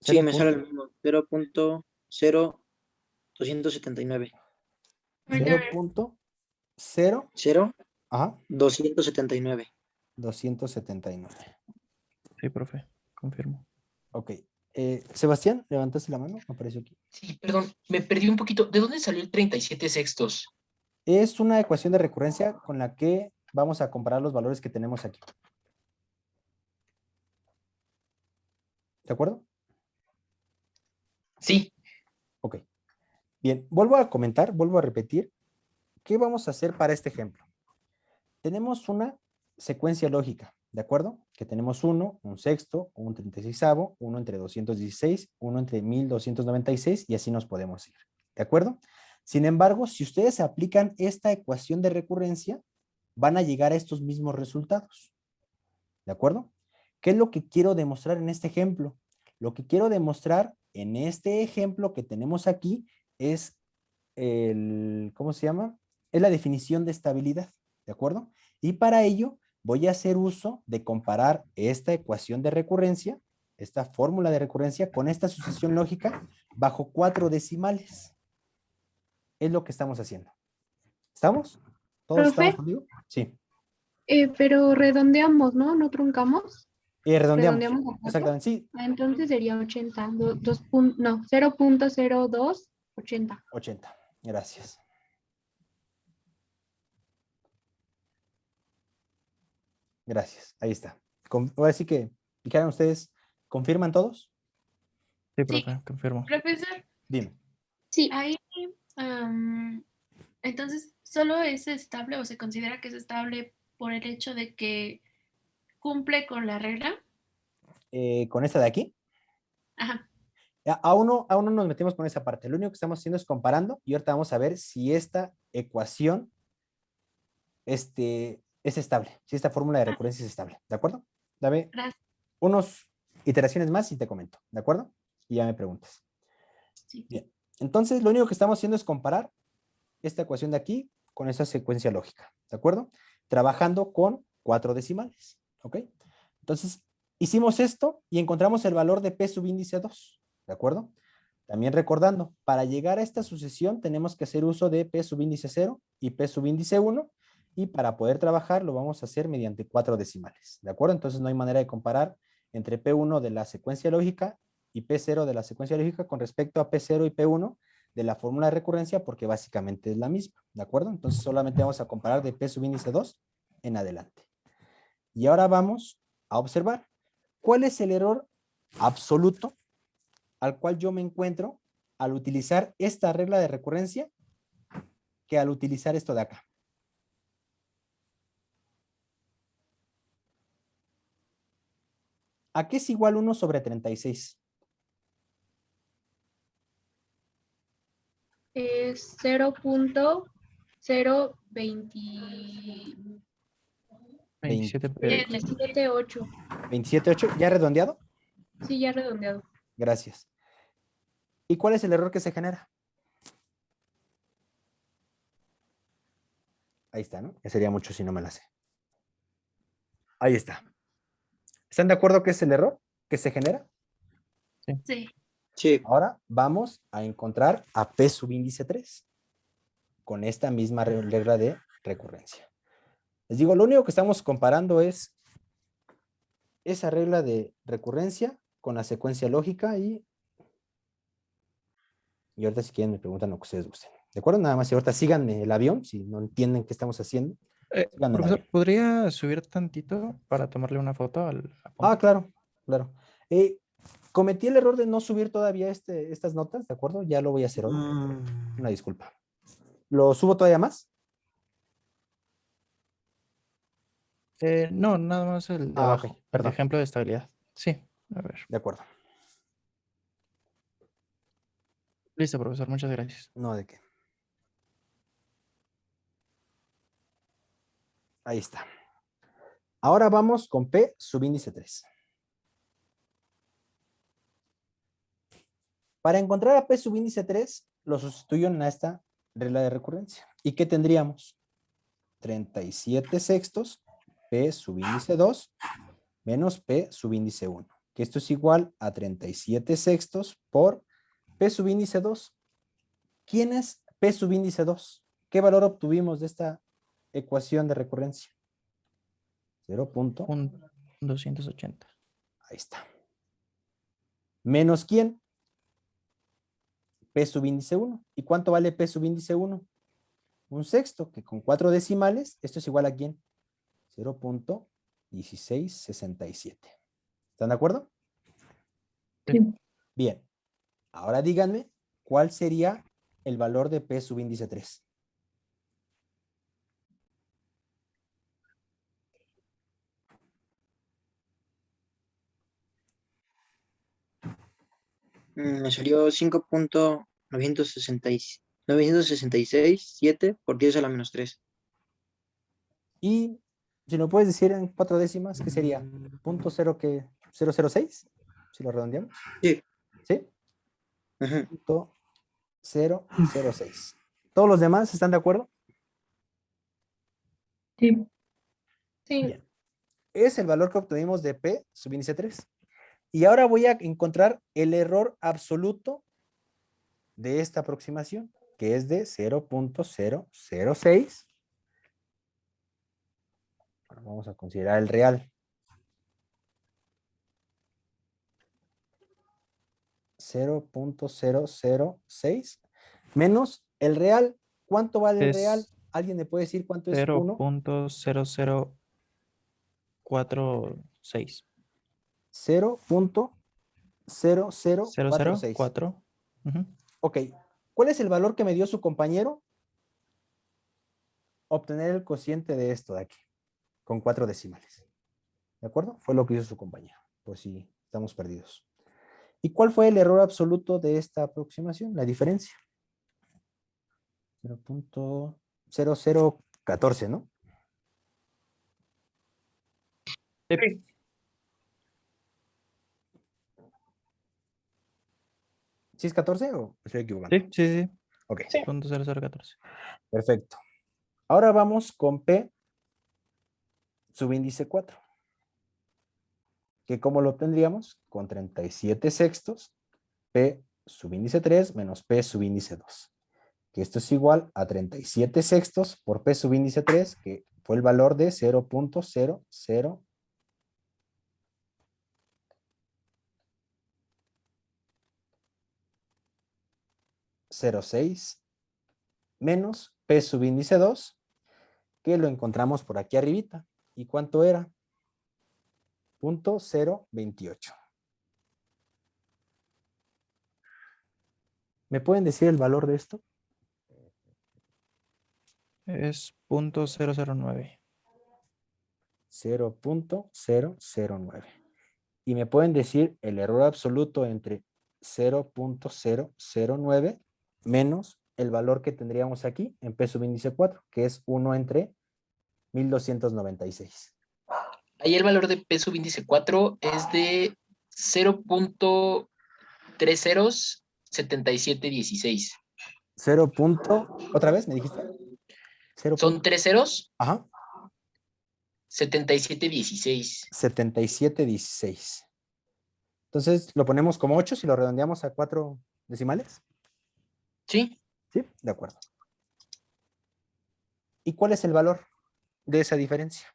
Sí, me sale el mismo. 0.0279. 0.0, 0, ajá, 279. 279. Sí, profe, confirmo. Ok. Sebastián, levantaste la mano, me apareció aquí. Sí, perdón, me perdí un poquito. ¿De dónde salió el 37 sextos? Es una ecuación de recurrencia con la que vamos a comparar los valores que tenemos aquí. ¿De acuerdo? Sí, Bien, vuelvo a comentar, vuelvo a repetir. ¿Qué vamos a hacer para este ejemplo? Tenemos una secuencia lógica, ¿de acuerdo? Que tenemos 1, un sexto, un 36avo, 1 entre 216, 1 entre 1296 y así nos podemos ir, ¿de acuerdo? Sin embargo, si ustedes aplican esta ecuación de recurrencia, van a llegar a estos mismos resultados, ¿de acuerdo? ¿Qué es lo que quiero demostrar en este ejemplo? Lo que quiero demostrar en este ejemplo que tenemos aquí es ¿cómo se llama? Es la definición de estabilidad, ¿de acuerdo? Y para ello voy a hacer uso de comparar esta ecuación de recurrencia, esta fórmula de recurrencia con esta sucesión lógica bajo 4 decimales. Es lo que estamos haciendo. ¿Estamos? ¿Todos estamos Profe, conmigo? Sí. pero redondeamos, ¿no? ¿No truncamos? Redondeamos. Redondeamos a 4. Exactamente, sí. Entonces sería 80. No, 0.0280. 80. Gracias. Gracias. Ahí está. Ahora sí que, dijeron ustedes, ¿confirman todos? Sí, Sí. profe, confirmo. Profesor, Dime. Sí, ahí, entonces, ¿solo es estable o se considera que es estable por el hecho de que cumple con la regla? Con esta de aquí. Ajá. Aún no nos metemos con esa parte. Lo único que estamos haciendo es comparando y ahorita vamos a ver si esta ecuación es estable, si esta fórmula de recurrencia es estable. ¿De acuerdo? Dame Gracias. unas iteraciones más y te comento. ¿De acuerdo? Y ya me preguntas. Sí. Bien. Entonces, lo único que estamos haciendo es comparar esta ecuación de aquí con esa secuencia lógica. ¿De acuerdo? Trabajando con 4 decimales. ¿Ok? Entonces, hicimos esto y encontramos el valor de P subíndice 2. ¿De acuerdo? También recordando, para llegar a esta sucesión tenemos que hacer uso de P subíndice 0 y P subíndice 1 y para poder trabajar lo vamos a hacer mediante 4 decimales. ¿De acuerdo? Entonces no hay manera de comparar entre P1 de la secuencia lógica y P0 de la secuencia lógica con respecto a P0 y P1 de la fórmula de recurrencia porque básicamente es la misma. ¿De acuerdo? Entonces solamente vamos a comparar de P subíndice 2 en adelante. Y ahora vamos a observar cuál es el error absoluto al cual yo me encuentro al utilizar esta regla de recurrencia que al utilizar esto de acá. ¿A qué es igual 1 sobre 36? es 0.027. 27 27.8. 27.8, ¿ya redondeado? Sí, ya redondeado. Gracias. ¿Y cuál es el error que se genera? Ahí está, ¿no? Ya sería mucho si no me la sé. Ahí está. ¿Están de acuerdo que es el error que se genera? Sí. Sí. Ahora vamos a encontrar a P subíndice 3 con esta misma regla de recurrencia. Les digo, lo único que estamos comparando es esa regla de recurrencia con la secuencia lógica y ahorita si quieren me preguntan lo que ustedes gusten. ¿De acuerdo? Nada más y ahorita síganme el avión si no entienden qué estamos haciendo. Síganme el Profesor, avión. ¿podría subir tantito para tomarle una foto al apunte? Claro, claro. Cometí el error de no subir todavía estas notas, ¿de acuerdo? Ya lo voy a hacer hoy. Una disculpa. ¿Lo subo todavía más? No, nada más el de abajo. Ok, El perdón. ejemplo de estabilidad. Sí, a ver. De acuerdo. Listo, profesor, muchas gracias. No, ¿de qué? Ahí está. Ahora vamos con P subíndice 3. Para encontrar a P subíndice 3, lo sustituyo en esta regla de recurrencia. ¿Y qué tendríamos? 37 sextos P subíndice 2 menos P subíndice 1. Que esto es igual a 37 sextos por P subíndice 2. ¿Quién es P subíndice 2? ¿Qué valor obtuvimos de esta ecuación de recurrencia? 280. Ahí está. ¿Menos quién? P subíndice 1. ¿Y cuánto vale P subíndice 1? Un sexto, que con 4 decimales, esto es igual a quién? 0.1667. ¿Están de acuerdo? Sí. Bien. Ahora díganme, ¿cuál sería el valor de P subíndice 3. Me salió 5.966.7 por 10 a la menos 3. Y si lo puedes decir en 4 décimas, ¿qué sería? ¿Punto 006? Si lo redondeamos. Sí. ¿Sí? Ujú. Punto 006. ¿Todos los demás están de acuerdo? Sí. Sí. Bien. Es el valor que obtuvimos de P subíndice 3. Y ahora voy a encontrar el error absoluto de esta aproximación, que es de 0.006. Bueno, vamos a considerar el real. 0.006 menos el real. ¿Cuánto vale el real? Es ¿Alguien me puede decir cuánto es 1? 0.0046. 0.0046. 004. Ujú. Ok. ¿Cuál es el valor que me dio su compañero? Obtener el cociente de esto de aquí, con 4 decimales. ¿De acuerdo? Fue lo que hizo su compañero, por si estamos perdidos. ¿Y cuál fue el error absoluto de esta aproximación? La diferencia. 0.0014, ¿no? Sí. ¿Sí es 14 o me estoy equivocando? Sí, sí, sí. Ok, Sí. 0.0014. perfecto. Ahora vamos con P subíndice 4. ¿Que cómo lo obtendríamos? Con 37 sextos, P subíndice 3 menos P subíndice 2. Que esto es igual a 37 sextos por P subíndice 3, que fue el valor de 0.006 menos P subíndice 2, que lo encontramos por aquí arribita. ¿Y cuánto era? 0.028. ¿Me pueden decir el valor de esto? Es 0.009. 0.009. Y me pueden decir el error absoluto entre 0.009 menos el valor que tendríamos aquí en P subíndice 4, que es 1 entre 1296. Ahí el valor de P subíndice 4 es de 0.307716. 0. ¿Otra vez me dijiste? 0. Son 3 ceros, Ajá. 7716. 7716. Entonces lo ponemos como 8 si lo redondeamos a 4 decimales. ¿Sí? Sí, de acuerdo. ¿Y cuál es el valor de esa diferencia?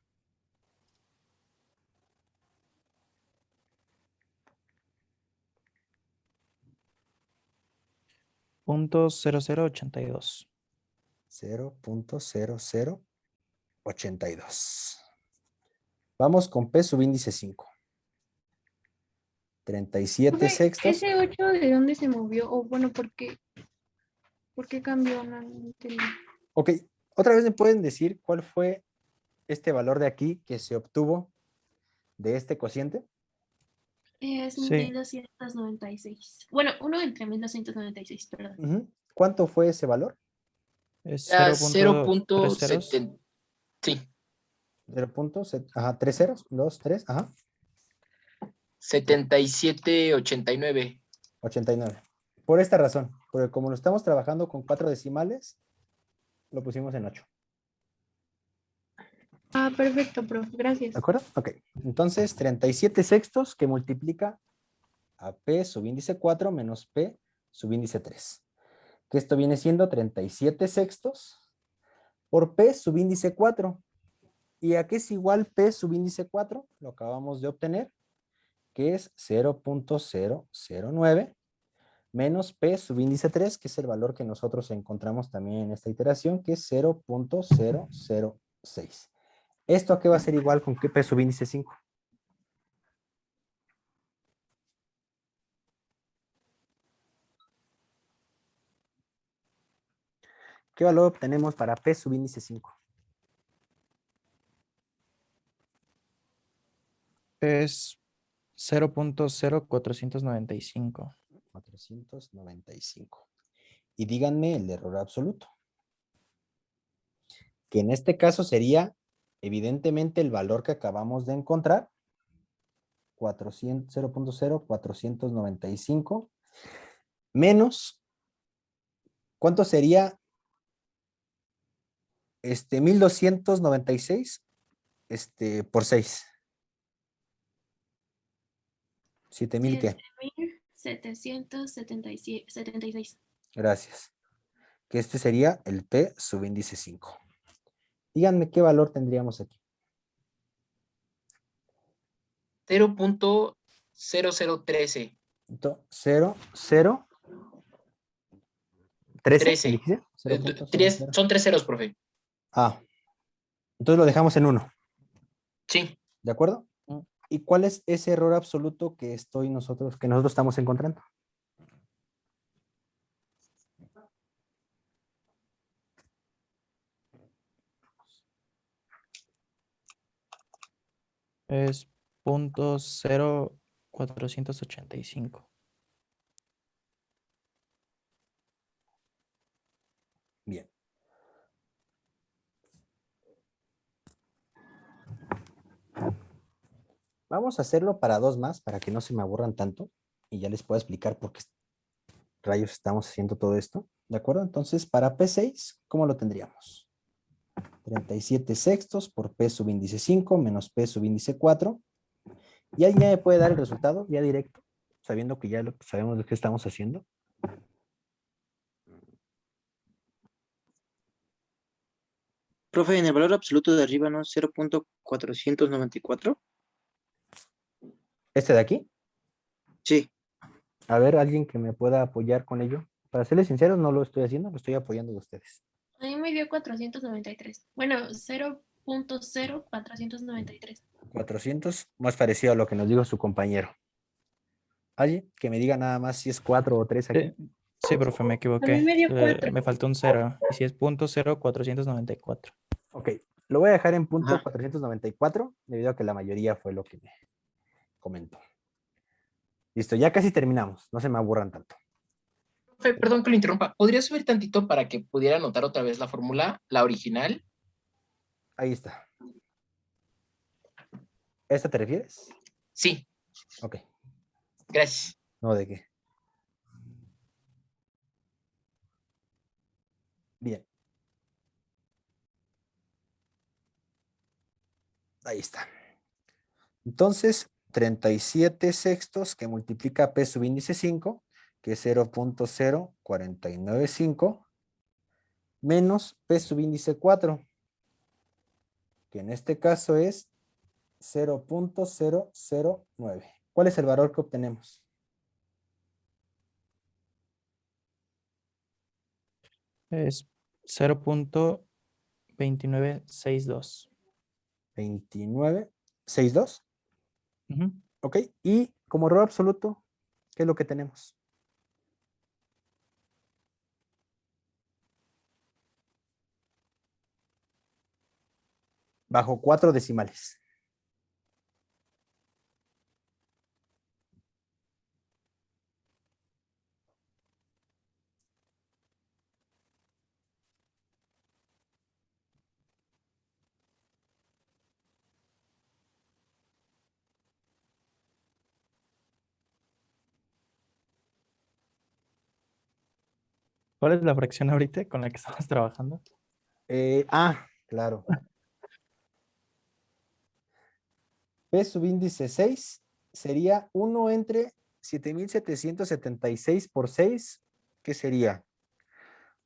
.0082. 0.0082. Vamos con P subíndice 5. 37 Profe, sextos. ¿ese 8 de dónde se movió? O bueno, ¿por qué cambió? No entendí. Ok, otra vez me pueden decir cuál fue este valor de aquí que se obtuvo de este cociente. Es Sí. 1296. Bueno, 1 entre 1296, perdón. Ujú. ¿Cuánto fue ese valor? Es A 0.3 ceros. 0.70. Sí, 0. Ajá, 3 ceros, 2, 3, ajá, 7789. 89. Por esta razón, porque como lo estamos trabajando con 4 decimales, lo pusimos en 8. Ah, perfecto, profe. Gracias. ¿De acuerdo? Ok. Entonces, 37 sextos que multiplica a P subíndice 4 menos P subíndice 3. Que esto viene siendo 37 sextos por P subíndice 4. ¿Y a qué es igual P subíndice 4? Lo acabamos de obtener, que es 0.009 menos P subíndice 3, que es el valor que nosotros encontramos también en esta iteración, que es 0.006. ¿Esto a qué va a ser igual con P subíndice 5? ¿Qué valor obtenemos para P subíndice 5? Es 0.0495. 495. Y díganme el error absoluto. Que en este caso sería, evidentemente, el valor que acabamos de encontrar. 0.0495 menos, ¿cuánto sería? 1296 por 6. 7000 ¿qué? 7.776. Gracias. Que este sería el P subíndice 5. Díganme qué valor tendríamos aquí. 0.0013. 0, 0, 13. 13. ¿Dijiste? Son 0.00. 3 ceros, profe. Ah, entonces lo dejamos en 1. Sí. ¿De acuerdo? ¿Y cuál es ese error absoluto que nosotros estamos encontrando? Es 0.0485. Bien. Vamos a hacerlo para 2 más, para que no se me aburran tanto. Y ya les puedo explicar por qué rayos estamos haciendo todo esto. ¿De acuerdo? Entonces, para P6, ¿cómo lo tendríamos? 37 sextos por P subíndice 5 menos P subíndice 4. ¿Y alguien ya me puede dar el resultado ya directo? Sabiendo que ya sabemos de qué estamos haciendo. Profe, en el valor absoluto de arriba, ¿no? 0.494. ¿Este de aquí? Sí. A ver, alguien que me pueda apoyar con ello. Para serles sinceros, no lo estoy haciendo, lo estoy apoyando de ustedes. A mí me dio 493. Bueno, 0.0493. 400, más parecido a lo que nos dijo su compañero. Alguien que me diga nada más si es 4 o 3 aquí. Sí, profe, me equivoqué. A mí me dio 4. Me faltó un 0. Y si es 0.0494. Ok, lo voy a dejar en punto Ajá. 494, debido a que la mayoría fue lo que me comentó. Listo, ya casi terminamos, no se me aburran tanto. Profe, perdón que lo interrumpa. ¿Podría subir tantito para que pudiera anotar otra vez la fórmula, la original? Ahí está. ¿Esta te refieres? Sí, Ok, gracias. no, ¿de qué? Bien. Ahí está. Entonces, 37 sextos que multiplica P subíndice 5, que es 0.0495, menos P subíndice 4, que en este caso es 0.009. ¿Cuál es el valor que obtenemos? Es 0.2962. 29.62. Ujú. Ok, y como error absoluto, ¿qué es lo que tenemos? Bajo 4 decimales. ¿Cuál es la fracción ahorita con la que estamos trabajando? Claro. P subíndice 6 sería 1 entre 7.776 por 6. ¿Qué sería?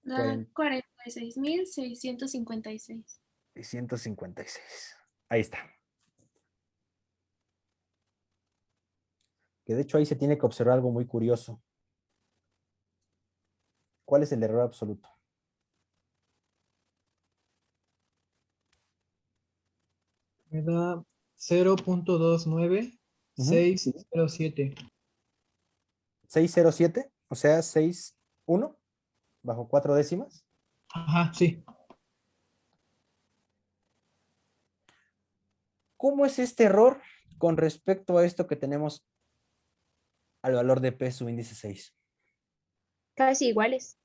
Da 46.656. 156. Ahí está. Que de hecho ahí se tiene que observar algo muy curioso. ¿Cuál es el error absoluto? Me da 0.29607. 607, o sea, 61 bajo 4 décimas. Ajá, sí. ¿Cómo es este error con respecto a esto que tenemos al valor de P subíndice 6? Casi iguales.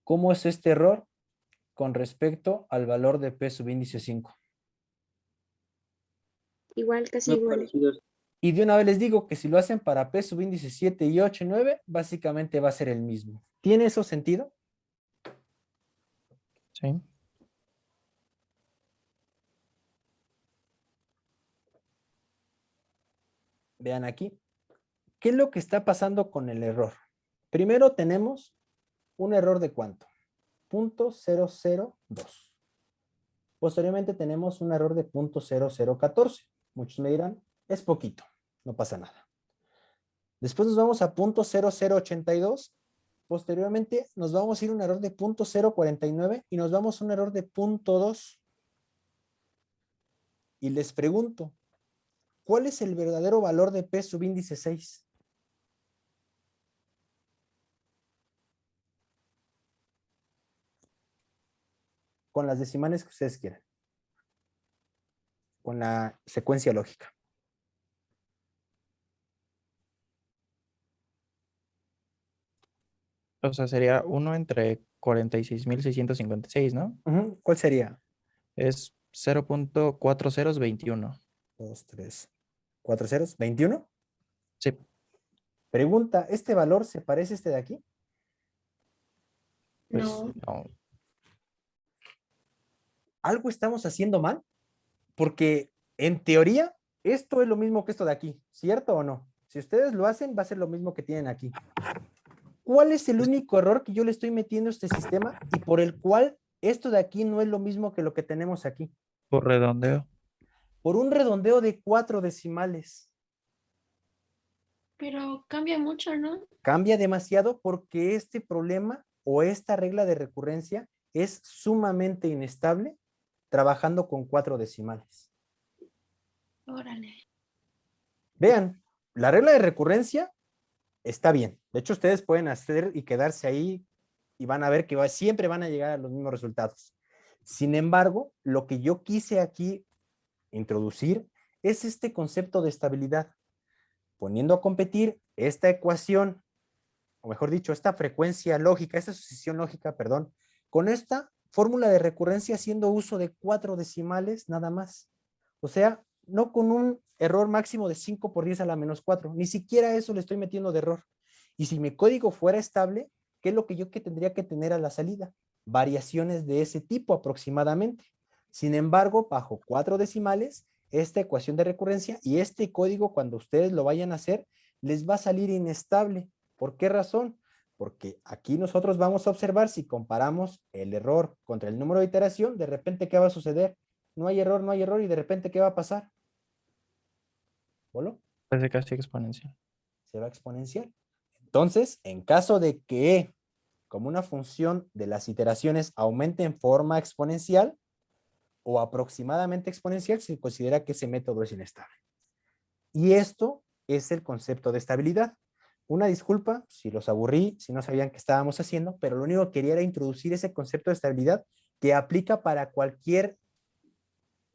¿Cómo es este error con respecto al valor de P subíndice 5? Igual, casi Muy iguales. parecidos. Y de una vez les digo que si lo hacen para P subíndice 7 y 8 y 9, básicamente va a ser el mismo. ¿Tiene eso sentido? Sí. Vean aquí. ¿Qué es lo que está pasando con el error? Primero tenemos un error de ¿cuánto? 0.002. Posteriormente tenemos un error de 0.0014. Muchos me dirán, es poquito, no pasa nada. Después nos vamos a 0.0082. Posteriormente nos vamos a ir a un error de 0.049 y nos vamos a un error de 0.2. Y les pregunto, ¿cuál es el verdadero valor de P subíndice 6? Con las decimales que ustedes quieran. Con la secuencia lógica. O sea, sería 1 entre 46.656, ¿no? Ujú. ¿Cuál sería? Es 0.4021. 2, 3, 4 ceros. ¿21? Sí. Pregunta, ¿este valor se parece a este de aquí? Pues No. no. ¿Algo estamos haciendo mal? Porque en teoría, esto es lo mismo que esto de aquí, ¿cierto o no? Si ustedes lo hacen, va a ser lo mismo que tienen aquí. ¿Cuál es el único error que yo le estoy metiendo a este sistema y por el cual esto de aquí no es lo mismo que lo que tenemos aquí? Por redondeo. Por un redondeo de 4 decimales. Pero cambia mucho, ¿no? Cambia demasiado porque este problema o esta regla de recurrencia es sumamente inestable trabajando con 4 decimales. Órale. Vean, la regla de recurrencia está bien. De hecho, ustedes pueden hacer y quedarse ahí y van a ver que siempre van a llegar a los mismos resultados. Sin embargo, lo que yo quise aquí introducir es este concepto de estabilidad, poniendo a competir esta ecuación, o mejor dicho, esta frecuencia lógica, esta sucesión lógica, perdón, con esta fórmula de recurrencia haciendo uso de 4 decimales nada más. O sea, no con un error máximo de 5 por 10 a la menos 4, ni siquiera eso le estoy metiendo de error. Y si mi código fuera estable, ¿qué es lo que yo tendría que tener a la salida? Variaciones de ese tipo aproximadamente. Sin embargo, bajo 4 decimales, esta ecuación de recurrencia y este código, cuando ustedes lo vayan a hacer, les va a salir inestable. ¿Por qué razón? Porque aquí nosotros vamos a observar si comparamos el error contra el número de iteración, de repente, ¿qué va a suceder? No hay error y de repente, ¿qué va a pasar? ¿Bolo? Parece casi exponencial. Se va exponencial. Entonces, en caso de que como una función de las iteraciones aumente en forma exponencial o aproximadamente exponencial, se considera que ese método es inestable. Y esto es el concepto de estabilidad. Una disculpa si los aburrí, si no sabían qué estábamos haciendo, pero lo único que quería era introducir ese concepto de estabilidad que aplica para cualquier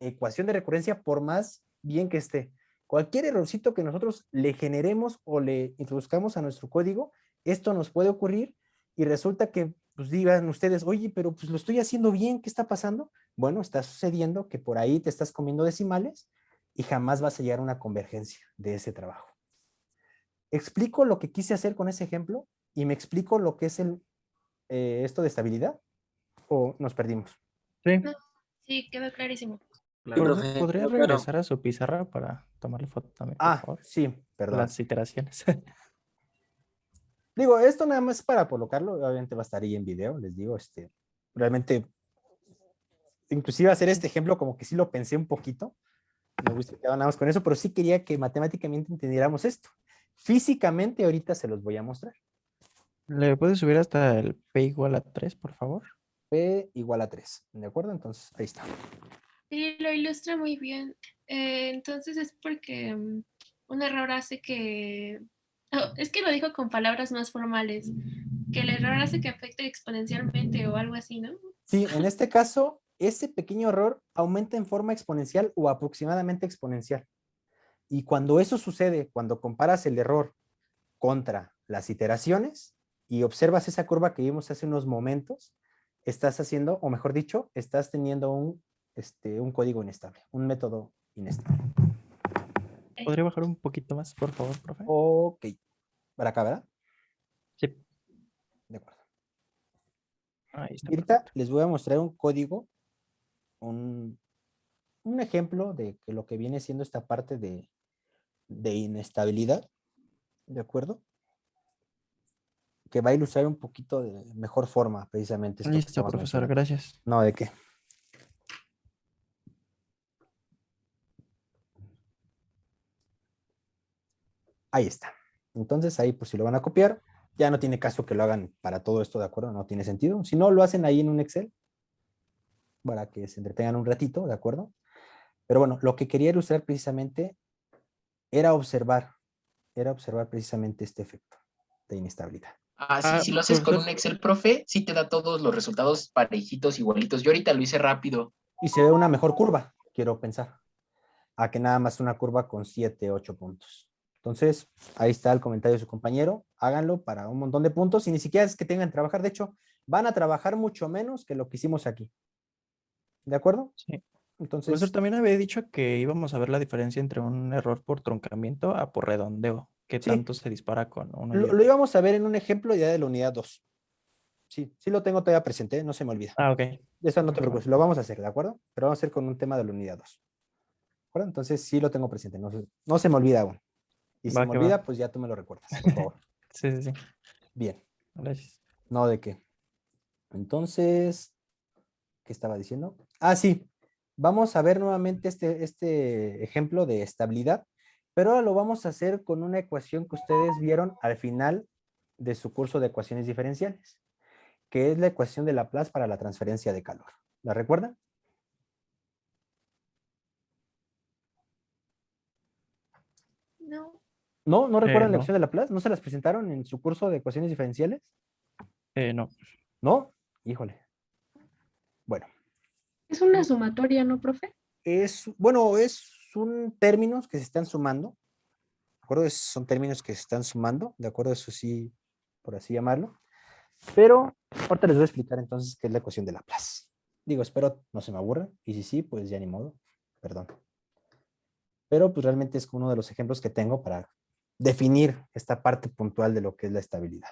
ecuación de recurrencia, por más bien que esté. Cualquier errorcito que nosotros le generemos o le introduzcamos a nuestro código, esto nos puede ocurrir y resulta que pues digan ustedes, oye, pero pues lo estoy haciendo bien, ¿qué está pasando? Bueno, está sucediendo que por ahí te estás comiendo decimales y jamás vas a llegar a una convergencia de ese trabajo. ¿Explico lo que quise hacer con ese ejemplo y me explico lo que es esto de estabilidad o nos perdimos? Sí. No, sí, quedó clarísimo. Sí, Profesor, profe, ¿podría pero claro. regresar a su pizarra para tomarle foto también, por favor? Sí, perdón. Las iteraciones. Digo, esto nada más para colocarlo, obviamente va a estar ahí en video, les digo, realmente, inclusive hacer este ejemplo como que sí lo pensé un poquito, me gusta que nada más con eso, pero sí quería que matemáticamente entendiéramos esto. Físicamente ahorita se los voy a mostrar. ¿Le puede subir hasta el P igual a 3, por favor? P igual a 3, ¿de acuerdo? Entonces, ahí está. Sí, lo ilustra muy bien. Entonces es porque un error hace que... Oh, es que lo dijo con palabras más formales. que el error hace que afecte exponencialmente o algo así, ¿no? Sí, en este caso, ese pequeño error aumenta en forma exponencial o aproximadamente exponencial. Y cuando eso sucede, cuando comparas el error contra las iteraciones y observas esa curva que vimos hace unos momentos, estás haciendo, o mejor dicho, estás teniendo un código inestable, un método inestable. ¿Podría bajar un poquito más, por favor, profe? Ok. Para acá, ¿verdad? Sí. De acuerdo. Ahí está. Y ahorita Perfecto. les voy a mostrar un código, un ejemplo de que lo que viene siendo esta parte de inestabilidad, ¿de acuerdo? Que va a ilustrar un poquito de mejor forma precisamente esto que Listo, estamos profesor, mencionando. gracias. No, ¿de qué? Ahí está. Entonces ahí pues si lo van a copiar, ya no tiene caso que lo hagan para todo esto, ¿de acuerdo? No tiene sentido. Si no, lo hacen ahí en un Excel para que se entretengan un ratito, ¿de acuerdo? Pero bueno, lo que quería ilustrar precisamente era observar precisamente este efecto de inestabilidad. Ah, sí, si lo haces con Profesor, un Excel, profe, sí te da todos los resultados parejitos, igualitos. Yo ahorita lo hice rápido. Y se ve una mejor curva, quiero pensar, a que nada más una curva con 7, 8 puntos. Entonces, ahí está el comentario de su compañero. Háganlo para un montón de puntos y ni siquiera es que tengan que trabajar. De hecho, van a trabajar mucho menos que lo que hicimos aquí. ¿De acuerdo? sí. Entonces, Profesor, también había dicho que íbamos a ver la diferencia entre un error por truncamiento a por redondeo. ¿Qué sí, tanto se dispara con uno y lo otro? íbamos a ver en un ejemplo ya de la unidad 2. Sí, sí lo tengo todavía presente, no se me olvida. Ah, ok. De eso no te Ok, preocupes, bueno. lo vamos a hacer, ¿de acuerdo? Pero vamos a hacer con un tema de la unidad 2. ¿De acuerdo? Entonces sí lo tengo presente, no se me olvida aún. Y si Va me que va. olvida, pues ya tú me lo recuerdas, por favor. Sí, sí, sí. Bien, Gracias. no de qué. Entonces, ¿qué estaba diciendo? Ah, sí, vamos a ver nuevamente este ejemplo de estabilidad, pero ahora lo vamos a hacer con una ecuación que ustedes vieron al final de su curso de ecuaciones diferenciales, que es la ecuación de Laplace para la transferencia de calor. ¿La recuerdan? No. ¿No recuerdan la No, ecuación de Laplace? ¿No se las presentaron en su curso de ecuaciones diferenciales? no. ¿No? Híjole. Bueno, Es una sumatoria, ¿no, profe? es un términos que se están sumando, ¿de acuerdo? Son términos que se están sumando, ¿de acuerdo? Eso sí, por así llamarlo. Pero ahorita les voy a explicar entonces qué es la ecuación de Laplace. Digo, espero no se me aburra, y si sí, pues ya ni modo, perdón. Pero pues realmente es uno de los ejemplos que tengo para definir esta parte puntual de lo que es la estabilidad.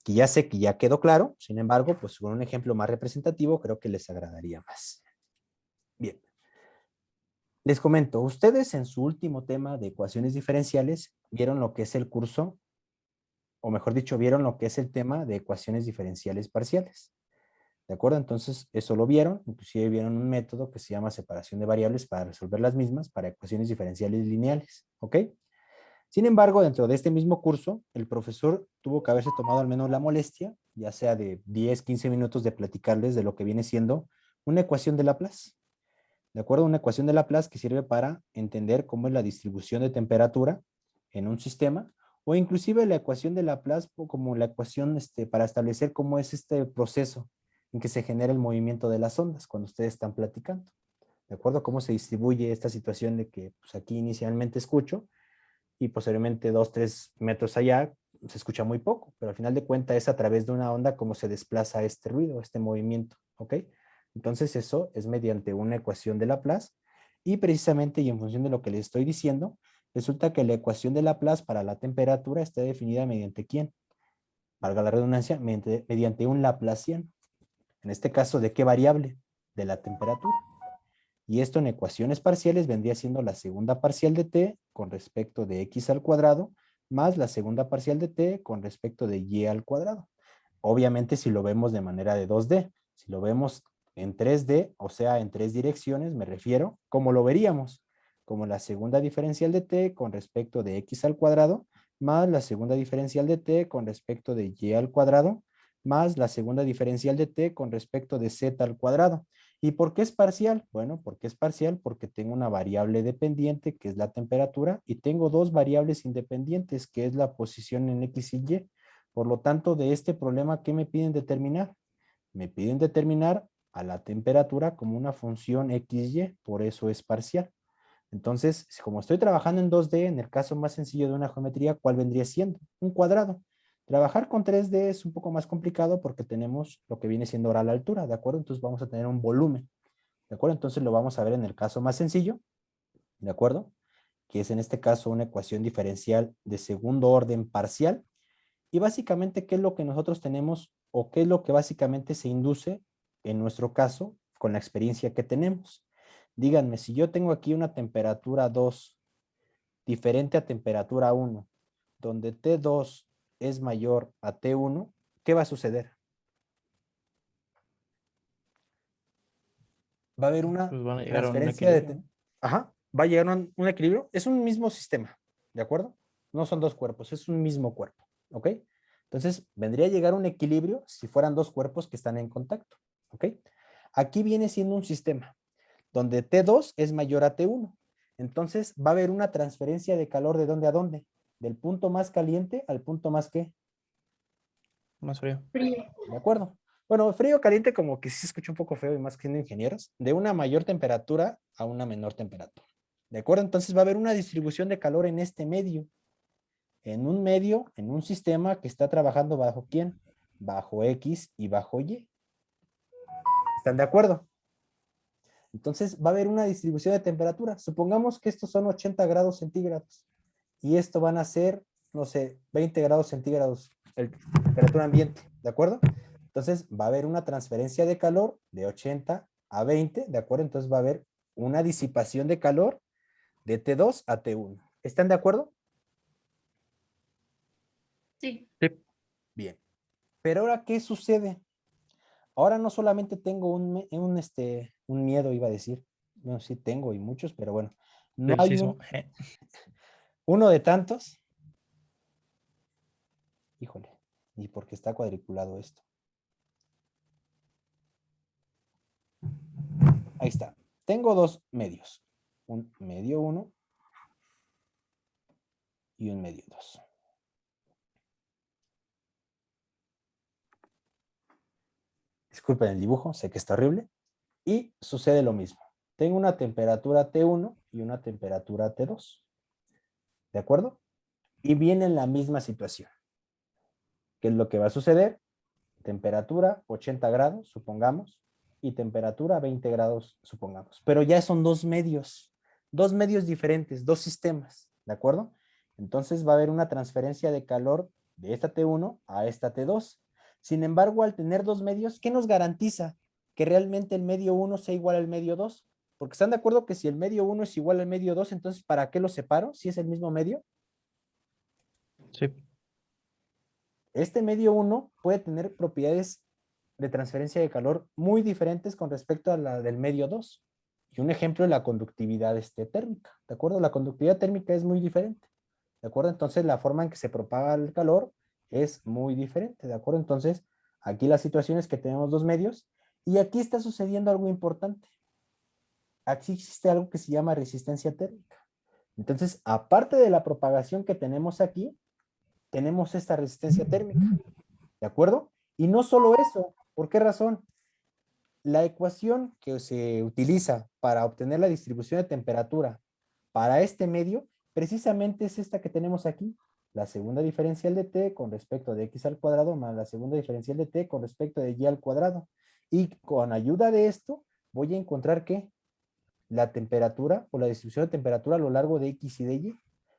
Que ya sé que ya quedó claro, sin embargo, pues con un ejemplo más representativo creo que les agradaría más. Bien. Les comento, ustedes en su último tema de ecuaciones diferenciales vieron lo que es el curso, o mejor dicho, vieron lo que es el tema de ecuaciones diferenciales parciales. ¿De acuerdo? Entonces, eso lo vieron, inclusive vieron un método que se llama separación de variables para resolver las mismas para ecuaciones diferenciales lineales. ¿Ok? Sin embargo, dentro de este mismo curso, el profesor tuvo que haberse tomado al menos la molestia, ya sea de 10, 15 minutos de platicarles de lo que viene siendo una ecuación de Laplace. ¿De acuerdo? Una ecuación de Laplace que sirve para entender cómo es la distribución de temperatura en un sistema, o inclusive la ecuación de Laplace como la ecuación para establecer cómo es este proceso en que se genera el movimiento de las ondas cuando ustedes están platicando. ¿De acuerdo? Cómo se distribuye esta situación de que pues, aquí inicialmente escucho y posteriormente 2, 3 metros allá se escucha muy poco, pero al final de cuentas es a través de una onda cómo se desplaza este ruido, este movimiento, ¿ok? Entonces eso es mediante una ecuación de Laplace y precisamente y en función de lo que les estoy diciendo, resulta que la ecuación de Laplace para la temperatura está definida mediante ¿quién? Valga la redundancia, mediante un Laplaciano. En este caso, ¿de qué variable? De la temperatura. Y esto en ecuaciones parciales vendría siendo la segunda parcial de t con respecto de x al cuadrado más la segunda parcial de t con respecto de y al cuadrado. Obviamente si lo vemos de manera de 2D, si lo vemos en 3D, o sea, en 3 direcciones, me refiero, ¿cómo lo veríamos? Como la segunda diferencial de t con respecto de x al cuadrado más la segunda diferencial de t con respecto de y al cuadrado más la segunda diferencial de t con respecto de z al cuadrado. ¿Y por qué es parcial? Bueno, porque es parcial porque tengo una variable dependiente, que es la temperatura, y tengo dos variables independientes, que es la posición en X y Y. Por lo tanto, de este problema, ¿qué me piden determinar? Me piden determinar a la temperatura como una función XY, por eso es parcial. Entonces, como estoy trabajando en 2D, en el caso más sencillo de una geometría, ¿cuál vendría siendo? Un cuadrado. Trabajar con 3D es un poco más complicado porque tenemos lo que viene siendo ahora la altura, ¿de acuerdo? Entonces vamos a tener un volumen, ¿de acuerdo? Entonces lo vamos a ver en el caso más sencillo, ¿de acuerdo? Que es en este caso una ecuación diferencial de segundo orden parcial. Y básicamente, ¿qué es lo que nosotros tenemos o qué es lo que básicamente se induce en nuestro caso con la experiencia que tenemos? Díganme, si yo tengo aquí una temperatura 2 diferente a temperatura 1, donde T2 es mayor a T1, ¿qué va a suceder? Va a haber una Pues van a llegar a un transferencia de... equilibrio, ¿no? Ajá, va a llegar a un equilibrio. Es un mismo sistema, ¿de acuerdo? No son dos cuerpos, es un mismo cuerpo, ¿ok? Entonces, vendría a llegar a un equilibrio si fueran dos cuerpos que están en contacto, ¿ok? Aquí viene siendo un sistema donde T2 es mayor a T1. Entonces, va a haber una transferencia de calor ¿de dónde a dónde? Del punto más caliente al punto más ¿qué? Más frío. Frío. ¿De acuerdo? Bueno, frío caliente como que sí se escucha un poco feo y más que siendo ingenieros, de una mayor temperatura a una menor temperatura. ¿De acuerdo? Entonces va a haber una distribución de calor en este medio. En un medio, en un sistema que está trabajando bajo ¿quién? Bajo X y bajo Y. ¿Están de acuerdo? Entonces va a haber una distribución de temperatura. Supongamos que estos son 80 grados centígrados y esto van a ser, no sé, 20 grados centígrados, temperatura ambiente, ¿de acuerdo? Entonces va a haber una transferencia de calor de 80 a 20, ¿de acuerdo? Entonces va a haber una disipación de calor de T2 a T1. ¿Están de acuerdo? Sí. Bien. Pero ahora, ¿qué sucede? Ahora no solamente tengo un miedo, iba a decir. No, sí tengo y muchos, pero bueno. No Del hay sismo. uno de tantos. Híjole, ¿y por qué está cuadriculado esto? Ahí está. Tengo dos medios. Un medio 1 y un medio 2. Disculpen el dibujo, sé que está horrible. Y sucede lo mismo. Tengo una temperatura T1 y una temperatura T2. ¿De acuerdo? Y viene en la misma situación. ¿Qué es lo que va a suceder? Temperatura 80 grados, supongamos, y temperatura 20 grados, supongamos. Pero ya son dos medios diferentes, dos sistemas, ¿de acuerdo? Entonces va a haber una transferencia de calor de esta T1 a esta T2. Sin embargo, al tener dos medios, ¿qué nos garantiza? Que realmente el medio 1 sea igual al medio 2. Porque están de acuerdo que si el medio 1 es igual al medio 2, entonces ¿para qué lo separo? Si es el mismo medio. Sí. Este medio 1 puede tener propiedades de transferencia de calor muy diferentes con respecto a la del medio 2. Y un ejemplo es la conductividad térmica, ¿de acuerdo? La conductividad térmica es muy diferente, ¿de acuerdo? Entonces la forma en que se propaga el calor es muy diferente, ¿de acuerdo? Entonces aquí la situación es que tenemos dos medios y aquí está sucediendo algo importante. Aquí existe algo que se llama resistencia térmica. Entonces, aparte de la propagación que tenemos aquí, tenemos esta resistencia térmica, ¿de acuerdo? Y no solo eso, ¿por qué razón? La ecuación que se utiliza para obtener la distribución de temperatura para este medio, precisamente es esta que tenemos aquí, la segunda diferencial de t con respecto de x al cuadrado más la segunda diferencial de t con respecto de y al cuadrado. Y con ayuda de esto, voy a encontrar que la temperatura o la distribución de temperatura a lo largo de x y de y.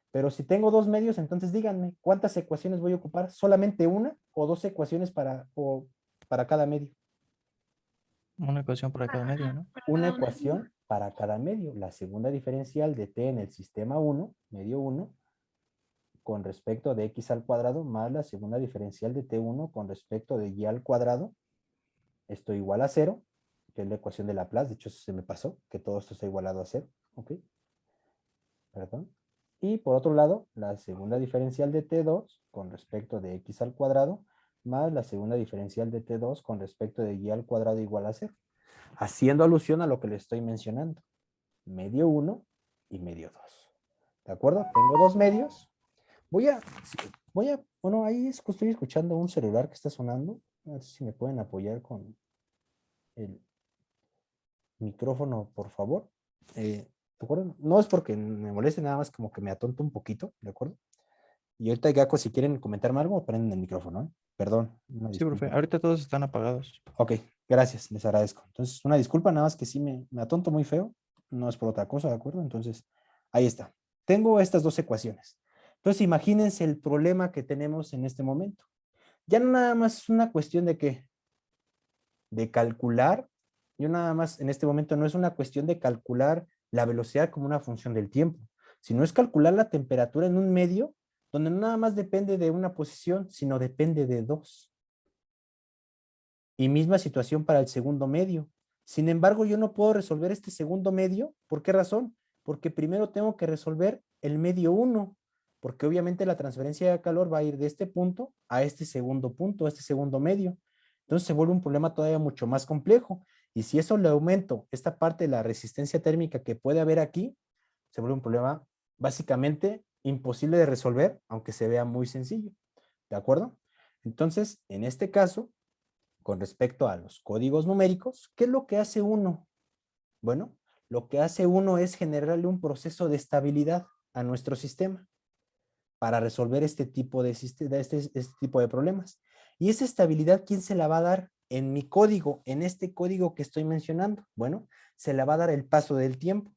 Pero si tengo dos medios, entonces díganme, ¿cuántas ecuaciones voy a ocupar? ¿Solamente una o dos ecuaciones para cada medio? Una ecuación para cada medio, ¿no? Una ecuación para cada medio. La segunda diferencial de t en el sistema 1, medio 1, con respecto de x al cuadrado, más la segunda diferencial de t1 con respecto de y al cuadrado. Esto igual a 0, que es la ecuación de Laplace. De hecho, eso se me pasó, que todo esto está igualado a 0. ¿Ok? Perdón. Y por otro lado, la segunda diferencial de T2 con respecto de x al cuadrado, más la segunda diferencial de T2 con respecto de y al cuadrado igual a 0. Haciendo alusión a lo que le estoy mencionando. Medio 1 y medio 2. ¿De acuerdo? Tengo dos medios. Voy a Bueno, ahí estoy escuchando un celular que está sonando. A ver si me pueden apoyar con el micrófono, por favor. ¿De acuerdo? No es porque me moleste, nada más como que me atonto un poquito, ¿de acuerdo? Y ahorita, Gaco, si quieren comentarme algo, prenden el micrófono, ¿eh? Perdón, una Sí, profe. disculpa. Ahorita todos están apagados. Ok, gracias, les agradezco. Entonces, una disculpa, nada más que sí me atonto muy feo. No es por otra cosa, ¿de acuerdo? Entonces, ahí está. Tengo estas dos ecuaciones. Entonces, imagínense el problema que tenemos en este momento. Ya no nada más es una cuestión de qué, de calcular. Yo nada más en este momento no es una cuestión de calcular la velocidad como una función del tiempo, sino es calcular la temperatura en un medio donde no nada más depende de una posición, sino depende de dos. Y misma situación para el segundo medio. Sin embargo, yo no puedo resolver este segundo medio. ¿Por qué razón? Porque primero tengo que resolver el medio 1, porque obviamente la transferencia de calor va a ir de este punto a este segundo punto, a este segundo medio. Entonces se vuelve un problema todavía mucho más complejo. Y si eso le aumento esta parte de la resistencia térmica que puede haber aquí, se vuelve un problema básicamente imposible de resolver, aunque se vea muy sencillo. ¿De acuerdo? Entonces, en este caso, con respecto a los códigos numéricos, ¿qué es lo que hace uno? Bueno, lo que hace uno es generarle un proceso de estabilidad a nuestro sistema para resolver este tipo de tipo de problemas. Y esa estabilidad, ¿quién se la va a dar? En mi código, en este código que estoy mencionando. Bueno, se la va a dar el paso del tiempo.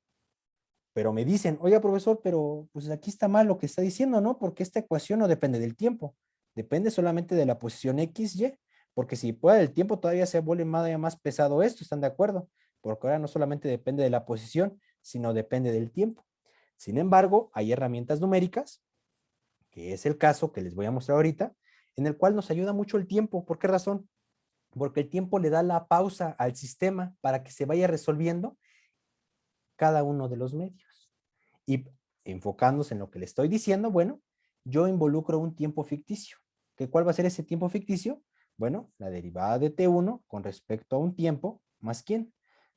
Pero me dicen, oiga, profesor, pero pues aquí está mal lo que está diciendo, ¿no? Porque esta ecuación no depende del tiempo, depende solamente de la posición X, Y, porque si puede el tiempo todavía se vuelve más pesado esto, ¿están de acuerdo? Porque ahora no solamente depende de la posición, sino depende del tiempo. Sin embargo, hay herramientas numéricas, que es el caso que les voy a mostrar ahorita, en el cual nos ayuda mucho el tiempo. ¿Por qué razón? Porque el tiempo le da la pausa al sistema para que se vaya resolviendo cada uno de los medios. Y enfocándose en lo que le estoy diciendo, bueno, yo involucro un tiempo ficticio. ¿Cuál va a ser ese tiempo ficticio? Bueno, la derivada de T1 con respecto a un tiempo, más quién,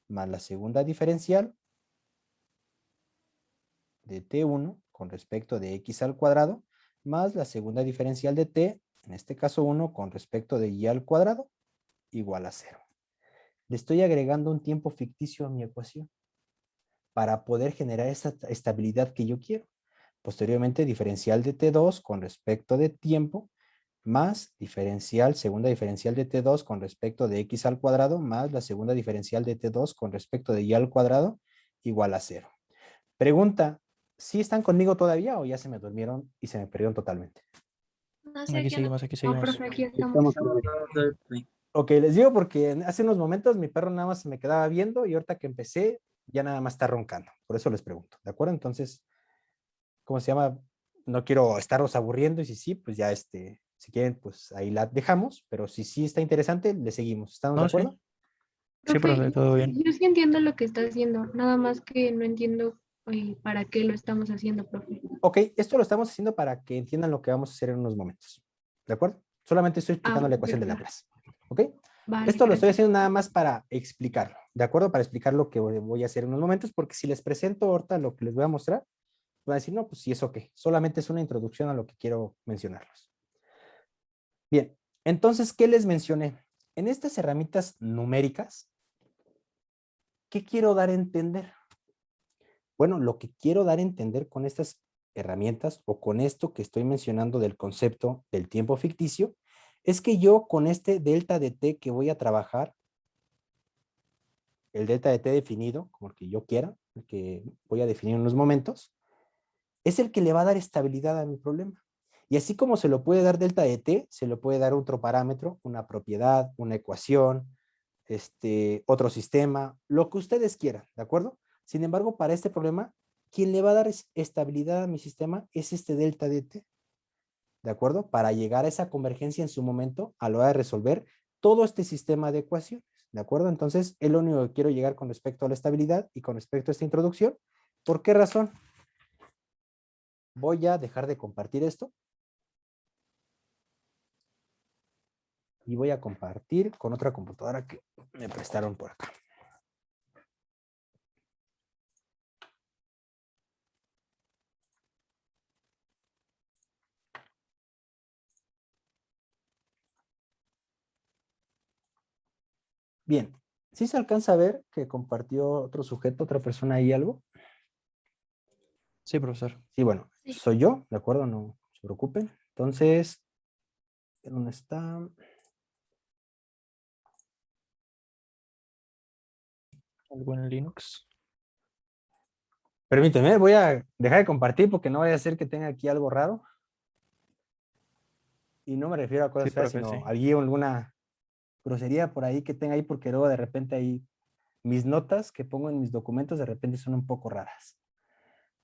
más la segunda diferencial de T1 con respecto de X al cuadrado, más la segunda diferencial de T, en este caso 1, con respecto de Y al cuadrado, igual a 0. Le estoy agregando un tiempo ficticio a mi ecuación para poder generar esa estabilidad que yo quiero. Posteriormente, diferencial de T2 con respecto de tiempo, más segunda diferencial de T2 con respecto de X al cuadrado, más la segunda diferencial de T2 con respecto de Y al cuadrado, igual a 0. Pregunta, ¿sí están conmigo todavía o ya se me durmieron y se me perdieron totalmente? No sé, Aquí ¿qué no? seguimos, aquí No, seguimos. profe, aquí Estamos, estamos. profe. Ok, les digo porque hace unos momentos mi perro nada más se me quedaba viendo y ahorita que empecé ya nada más está roncando. Por eso les pregunto, ¿de acuerdo? Entonces, ¿cómo se llama? No quiero estarlos aburriendo y si sí, pues ya si quieren, pues ahí la dejamos, pero si sí está interesante, le seguimos. ¿Estamos de No, sí. acuerdo? Sí, Profe, profe, todo bien. yo sí entiendo lo que está haciendo, nada más que no entiendo para qué lo estamos haciendo, profe. Ok, esto lo estamos haciendo para que entiendan lo que vamos a hacer en unos momentos. ¿De acuerdo? Solamente estoy explicando la ecuación de perfecto. Laplace. ¿Ok? Vale, Esto lo estoy gracias. haciendo nada más para explicarlo. ¿De acuerdo? Para explicar lo que voy a hacer en unos momentos, porque si les presento ahorita lo que les voy a mostrar, van a decir, no, pues sí, eso qué. Solamente es una introducción a lo que quiero mencionarles. Bien, entonces, ¿qué les mencioné? En estas herramientas numéricas, ¿qué quiero dar a entender? Bueno, lo que quiero dar a entender con estas herramientas o con esto que estoy mencionando del concepto del tiempo ficticio, es que yo con este delta de t que voy a trabajar, el delta de t definido, como el que yo quiera, el que voy a definir en unos momentos, es el que le va a dar estabilidad a mi problema. Y así como se lo puede dar delta de t, se lo puede dar otro parámetro, una propiedad, una ecuación, otro sistema, lo que ustedes quieran, ¿de acuerdo? Sin embargo, para este problema, quien le va a dar estabilidad a mi sistema es este delta de t, ¿de acuerdo? Para llegar a esa convergencia en su momento a la hora de resolver todo este sistema de ecuaciones, ¿de acuerdo? Entonces, es lo único que quiero llegar con respecto a la estabilidad y con respecto a esta introducción. ¿Por qué razón? Voy a dejar de compartir esto y voy a compartir con otra computadora que me prestaron por acá. Bien, ¿sí se alcanza a ver que compartió otro sujeto, otra persona ahí algo? Sí, profesor. Sí, bueno, Sí. soy yo, ¿de acuerdo? No se preocupen. Entonces, ¿dónde está? Algo en Linux. Permíteme, voy a dejar de compartir porque no vaya a ser que tenga aquí algo raro. Y no me refiero a cosas Sí, feas, profe, sino sí. había alguna grosería por ahí que tenga ahí, porque luego de repente ahí mis notas que pongo en mis documentos de repente son un poco raras.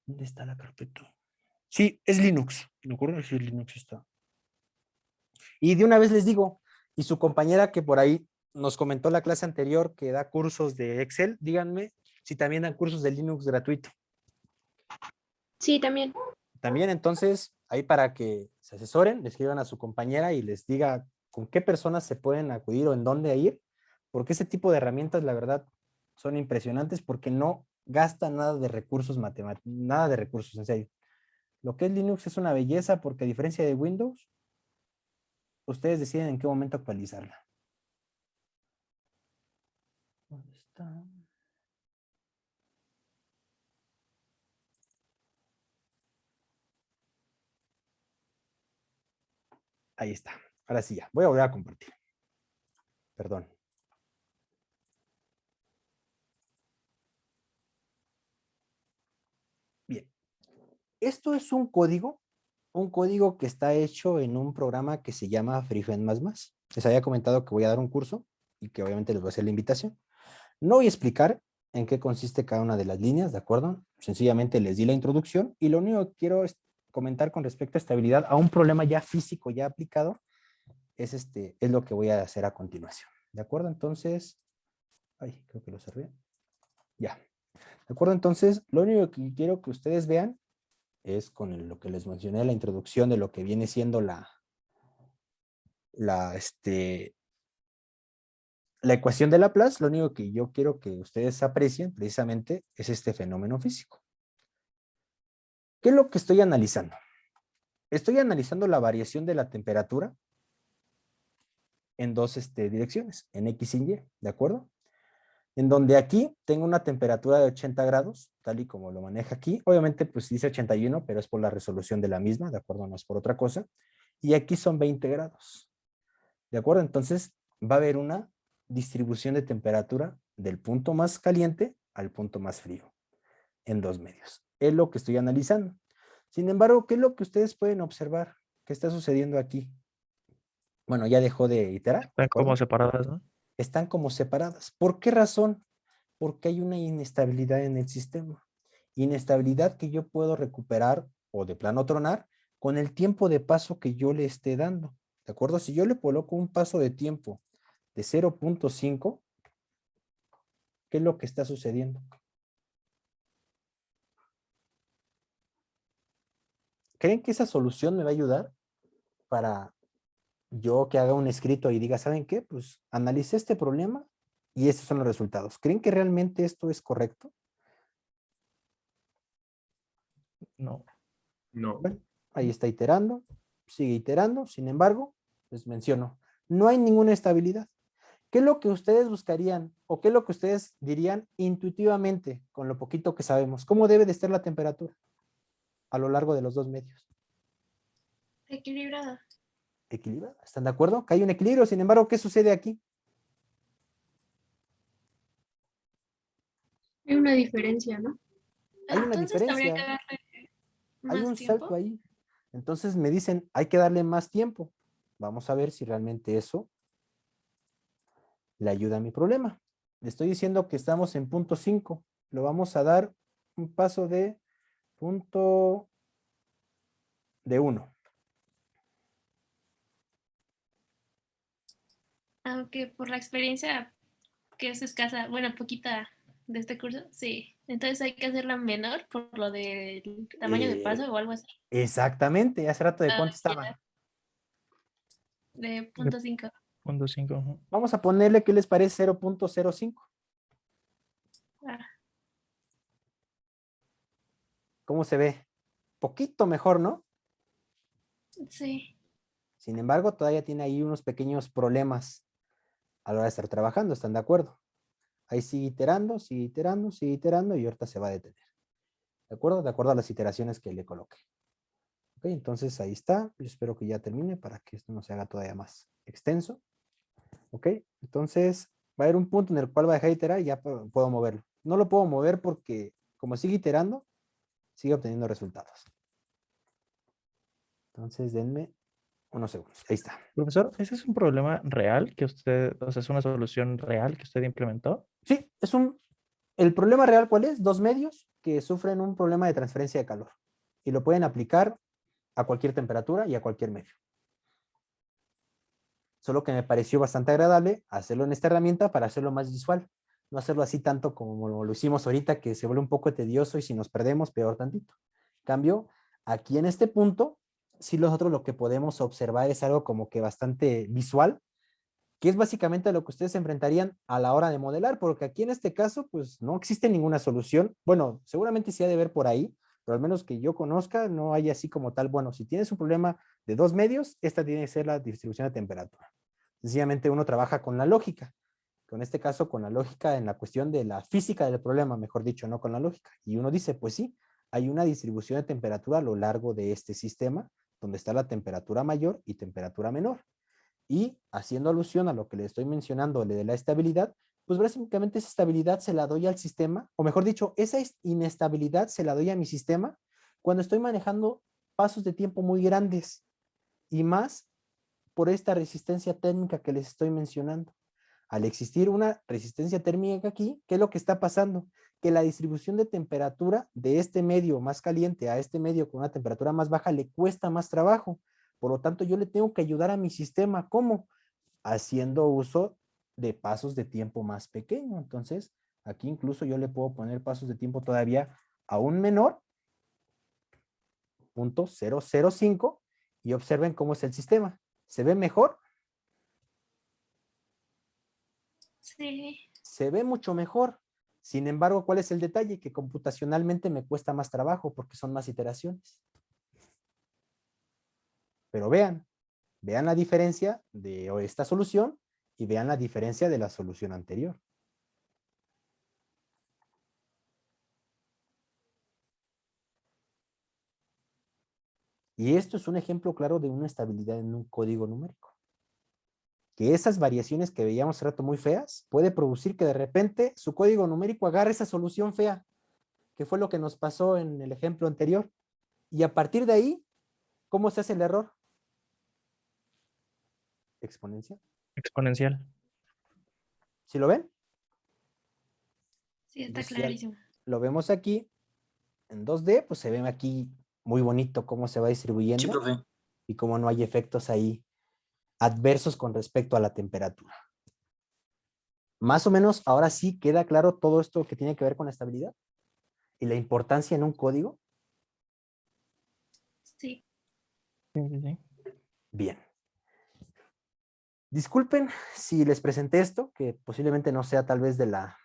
¿Dónde está la carpeta? Sí, es Linux. Me acuerdo si Linux está. Y de una vez les digo, y su compañera que por ahí nos comentó la clase anterior que da cursos de Excel, díganme si también dan cursos de Linux gratuito. Sí, también. También entonces, ahí para que se asesoren, le escriban a su compañera y les diga con qué personas se pueden acudir o en dónde ir, porque ese tipo de herramientas, la verdad, son impresionantes porque no gastan nada de recursos matemáticos, nada de recursos, en serio. Lo que es Linux es una belleza porque a diferencia de Windows, ustedes deciden en qué momento actualizarla. ¿Dónde está? Ahí está. Ahora sí ya. Voy a volver a compartir. Perdón. Bien. Esto es un código que está hecho en un programa que se llama FreeFN++. Les había comentado que voy a dar un curso y que obviamente les voy a hacer la invitación. No voy a explicar en qué consiste cada una de las líneas, ¿de acuerdo? Sencillamente les di la introducción y lo único que quiero es comentar con respecto a estabilidad a un problema ya físico, ya aplicado, es lo que voy a hacer a continuación. ¿De acuerdo? Entonces, ay, creo que lo cerré. Ya. ¿De acuerdo? Entonces, lo único que quiero que ustedes vean es con lo que les mencioné, la introducción de lo que viene siendo la ecuación de Laplace. Lo único que yo quiero que ustedes aprecien precisamente es este fenómeno físico. ¿Qué es lo que estoy analizando? Estoy analizando la variación de la temperatura en dos direcciones, en X y Y, ¿de acuerdo? En donde aquí tengo una temperatura de 80 grados, tal y como lo maneja aquí. Obviamente, pues dice 81, pero es por la resolución de la misma, ¿de acuerdo? No es por otra cosa. Y aquí son 20 grados, ¿de acuerdo? Entonces, va a haber una distribución de temperatura del punto más caliente al punto más frío, en dos medios. Es lo que estoy analizando. Sin embargo, ¿qué es lo que ustedes pueden observar? ¿Qué está sucediendo aquí? Bueno, ya dejó de iterar, ¿de Están como acuerdo? separadas, ¿no? Están como separadas. ¿Por qué razón? Porque hay una inestabilidad en el sistema. Inestabilidad que yo puedo recuperar o de plano tronar con el tiempo de paso que yo le esté dando. ¿De acuerdo? Si yo le coloco un paso de tiempo de 0.5, ¿qué es lo que está sucediendo? ¿Creen que esa solución me va a ayudar para yo que haga un escrito y diga, ¿saben qué? Pues analicé este problema y estos son los resultados. ¿Creen que realmente esto es correcto? No. No. Bueno, ahí está iterando, sigue iterando, sin embargo, les menciono, no hay ninguna estabilidad. ¿Qué es lo que ustedes buscarían o qué es lo que ustedes dirían intuitivamente con lo poquito que sabemos? ¿Cómo debe de estar la temperatura a lo largo de los dos medios? Equilibrada. Equilibrada, ¿están de acuerdo? Que hay un equilibrio, sin embargo, ¿qué sucede aquí? Hay una diferencia, ¿no? Hay una Entonces habría que diferencia, darle hay más un salto tiempo. ahí. Entonces me dicen, hay que darle más tiempo. Vamos a ver si realmente eso le ayuda a mi problema. Le estoy diciendo que estamos en punto 5. Lo vamos a dar un paso de punto de 1. Aunque por la experiencia que es escasa, bueno, poquita de este curso, sí. Entonces hay que hacerla menor por lo del tamaño de paso o algo así. Exactamente. Hace rato de Ah, cuánto ya, estaba. de De 0.5. punto 5. Ajá. Vamos a ponerle, ¿qué les parece? 0.05. Ah, ¿Cómo se ve? Poquito mejor, ¿no? sí. Sin embargo, todavía tiene ahí unos pequeños problemas a la hora de estar trabajando, ¿están de acuerdo? Ahí sigue iterando, sigue iterando, sigue iterando y ahorita se va a detener. ¿De acuerdo? De acuerdo a las iteraciones que le coloque. Ok, entonces ahí está. Yo espero que ya termine para que esto no se haga todavía más extenso. Ok, entonces va a haber un punto en el cual va a dejar de iterar y ya puedo moverlo. No lo puedo mover porque como sigue iterando, sigue obteniendo resultados. Entonces denme unos segundos. Ahí está. Profesor, ¿ese es un problema real que usted, o sea, es una solución real que usted implementó? Sí, el problema real, ¿cuál es? Dos medios que sufren un problema de transferencia de calor y lo pueden aplicar a cualquier temperatura y a cualquier medio. Solo que me pareció bastante agradable hacerlo en esta herramienta para hacerlo más visual. No hacerlo así tanto como lo hicimos ahorita, que se vuelve un poco tedioso y si nos perdemos, peor tantito. En cambio, aquí en este punto, sí nosotros lo que podemos observar es algo como que bastante visual, que es básicamente lo que ustedes se enfrentarían a la hora de modelar, porque aquí en este caso, pues no existe ninguna solución. Bueno, seguramente sí ha de ver por ahí, pero al menos que yo conozca, no hay así como tal, bueno, si tienes un problema de dos medios, esta tiene que ser la distribución de temperatura. Sencillamente uno trabaja con la lógica, con este caso con la lógica en la cuestión de la física del problema, mejor dicho, no con la lógica. Y uno dice, pues sí, hay una distribución de temperatura a lo largo de este sistema, donde está la temperatura mayor y temperatura menor. Y haciendo alusión a lo que le estoy mencionando de la estabilidad, pues básicamente esa estabilidad se la doy al sistema, o mejor dicho, esa inestabilidad se la doy a mi sistema cuando estoy manejando pasos de tiempo muy grandes y más por esta resistencia térmica que les estoy mencionando. Al existir una resistencia térmica aquí, ¿qué es lo que está pasando? Que la distribución de temperatura de este medio más caliente a este medio con una temperatura más baja le cuesta más trabajo. Por lo tanto, yo le tengo que ayudar a mi sistema. ¿Cómo? Haciendo uso de pasos de tiempo más pequeño. Entonces, aquí incluso yo le puedo poner pasos de tiempo todavía aún menor, 0.005, y observen cómo es el sistema. ¿Se ve mejor? Sí. Se ve mucho mejor. Sin embargo, ¿cuál es el detalle? Que computacionalmente me cuesta más trabajo porque son más iteraciones. Pero vean la diferencia de esta solución y vean la diferencia de la solución anterior. Y esto es un ejemplo claro de una estabilidad en un código numérico. Que esas variaciones que veíamos hace rato muy feas, puede producir que de repente su código numérico agarre esa solución fea, que fue lo que nos pasó en el ejemplo anterior. Y a partir de ahí, ¿cómo se hace el error? Exponencial. Exponencial. ¿Sí lo ven? Sí, está Entonces, clarísimo. lo vemos aquí en 2D, pues se ve aquí muy bonito cómo se va Sí, distribuyendo profe. y cómo no hay efectos ahí adversos con respecto a la temperatura. Más o menos ahora sí queda claro todo esto que tiene que ver con la estabilidad y la importancia en un código. Sí. Sí, sí, sí. Bien. Disculpen si les presenté esto, que posiblemente no sea tal vez de la